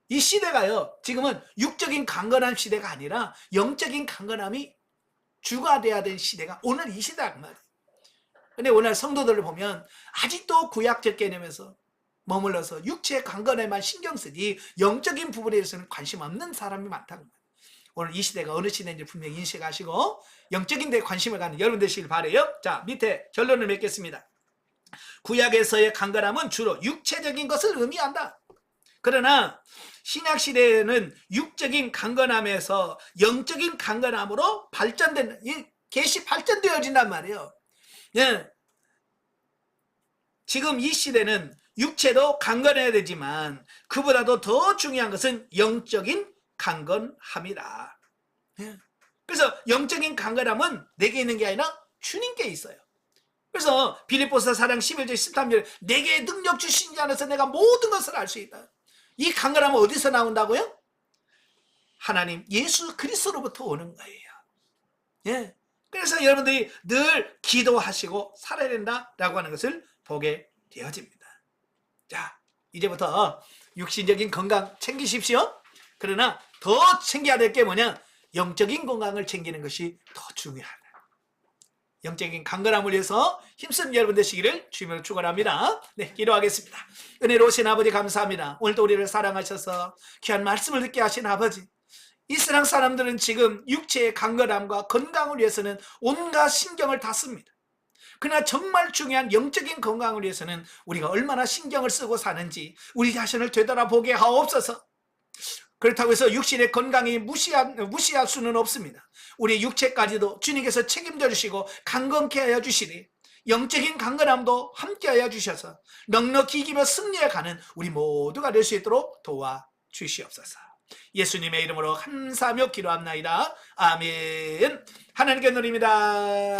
이 시대가요, 지금은 육적인 강건한 시대가 아니라 영적인 강건함이 주가 돼야 될 시대가 오늘 이 시대란 말이에요. 근데 오늘 성도들을 보면 아직도 구약적 개념에서 머물러서 육체의 강건에만 신경 쓰지 영적인 부분에 대해서는 관심 없는 사람이 많다는 거예요. 오늘 이 시대가 어느 시대인지 분명히 인식하시고 영적인 데 관심을 갖는 여러분 되시길 바라요. 자, 밑에 결론을 맺겠습니다. 구약에서의 강건함은 주로 육체적인 것을 의미한다. 그러나 신약 시대에는 육적인 강건함에서 영적인 강건함으로 발전된, 계시 발전되어진단 말이에요. 예. 지금 이 시대는 육체도 강건해야 되지만 그보다도 더 중요한 것은 영적인 강건함이다. 예. 그래서 영적인 강건함은 내게 있는 게 아니라 주님께 있어요. 그래서 빌립보서 4장 11절 13절, 내게 능력 주신 자 안에서 내가 모든 것을 알 수 있다. 이 강건함은 어디서 나온다고요? 하나님 예수 그리스도로부터 오는 거예요. 예. 그래서 여러분들이 늘 기도하시고 살아야 된다라고 하는 것을 보게 되어집니다. 자, 이제부터 육신적인 건강 챙기십시오. 그러나 더 챙겨야 될 게 뭐냐? 영적인 건강을 챙기는 것이 더 중요하다. 영적인 강건함을 위해서 힘쓰는 여러분 되시기를 주님으로 축원합니다. 네, 기도하겠습니다. 은혜로우신 아버지 감사합니다. 오늘도 우리를 사랑하셔서 귀한 말씀을 듣게 하신 아버지, 이 세상 사람들은 지금 육체의 강건함과 건강을 위해서는 온갖 신경을 다 씁니다. 그러나 정말 중요한 영적인 건강을 위해서는 우리가 얼마나 신경을 쓰고 사는지 우리 자신을 되돌아보게 하옵소서. 그렇다고 해서 육신의 건강이 무시할 수는 없습니다. 우리 육체까지도 주님께서 책임져 주시고 강건케 하여 주시니 영적인 강건함도 함께 하여 주셔서 넉넉히 이기며 승리해 가는 우리 모두가 될 수 있도록 도와주시옵소서. 예수님의 이름으로 감사하며 기도합나이다. 아멘. 하나님께 드립니다.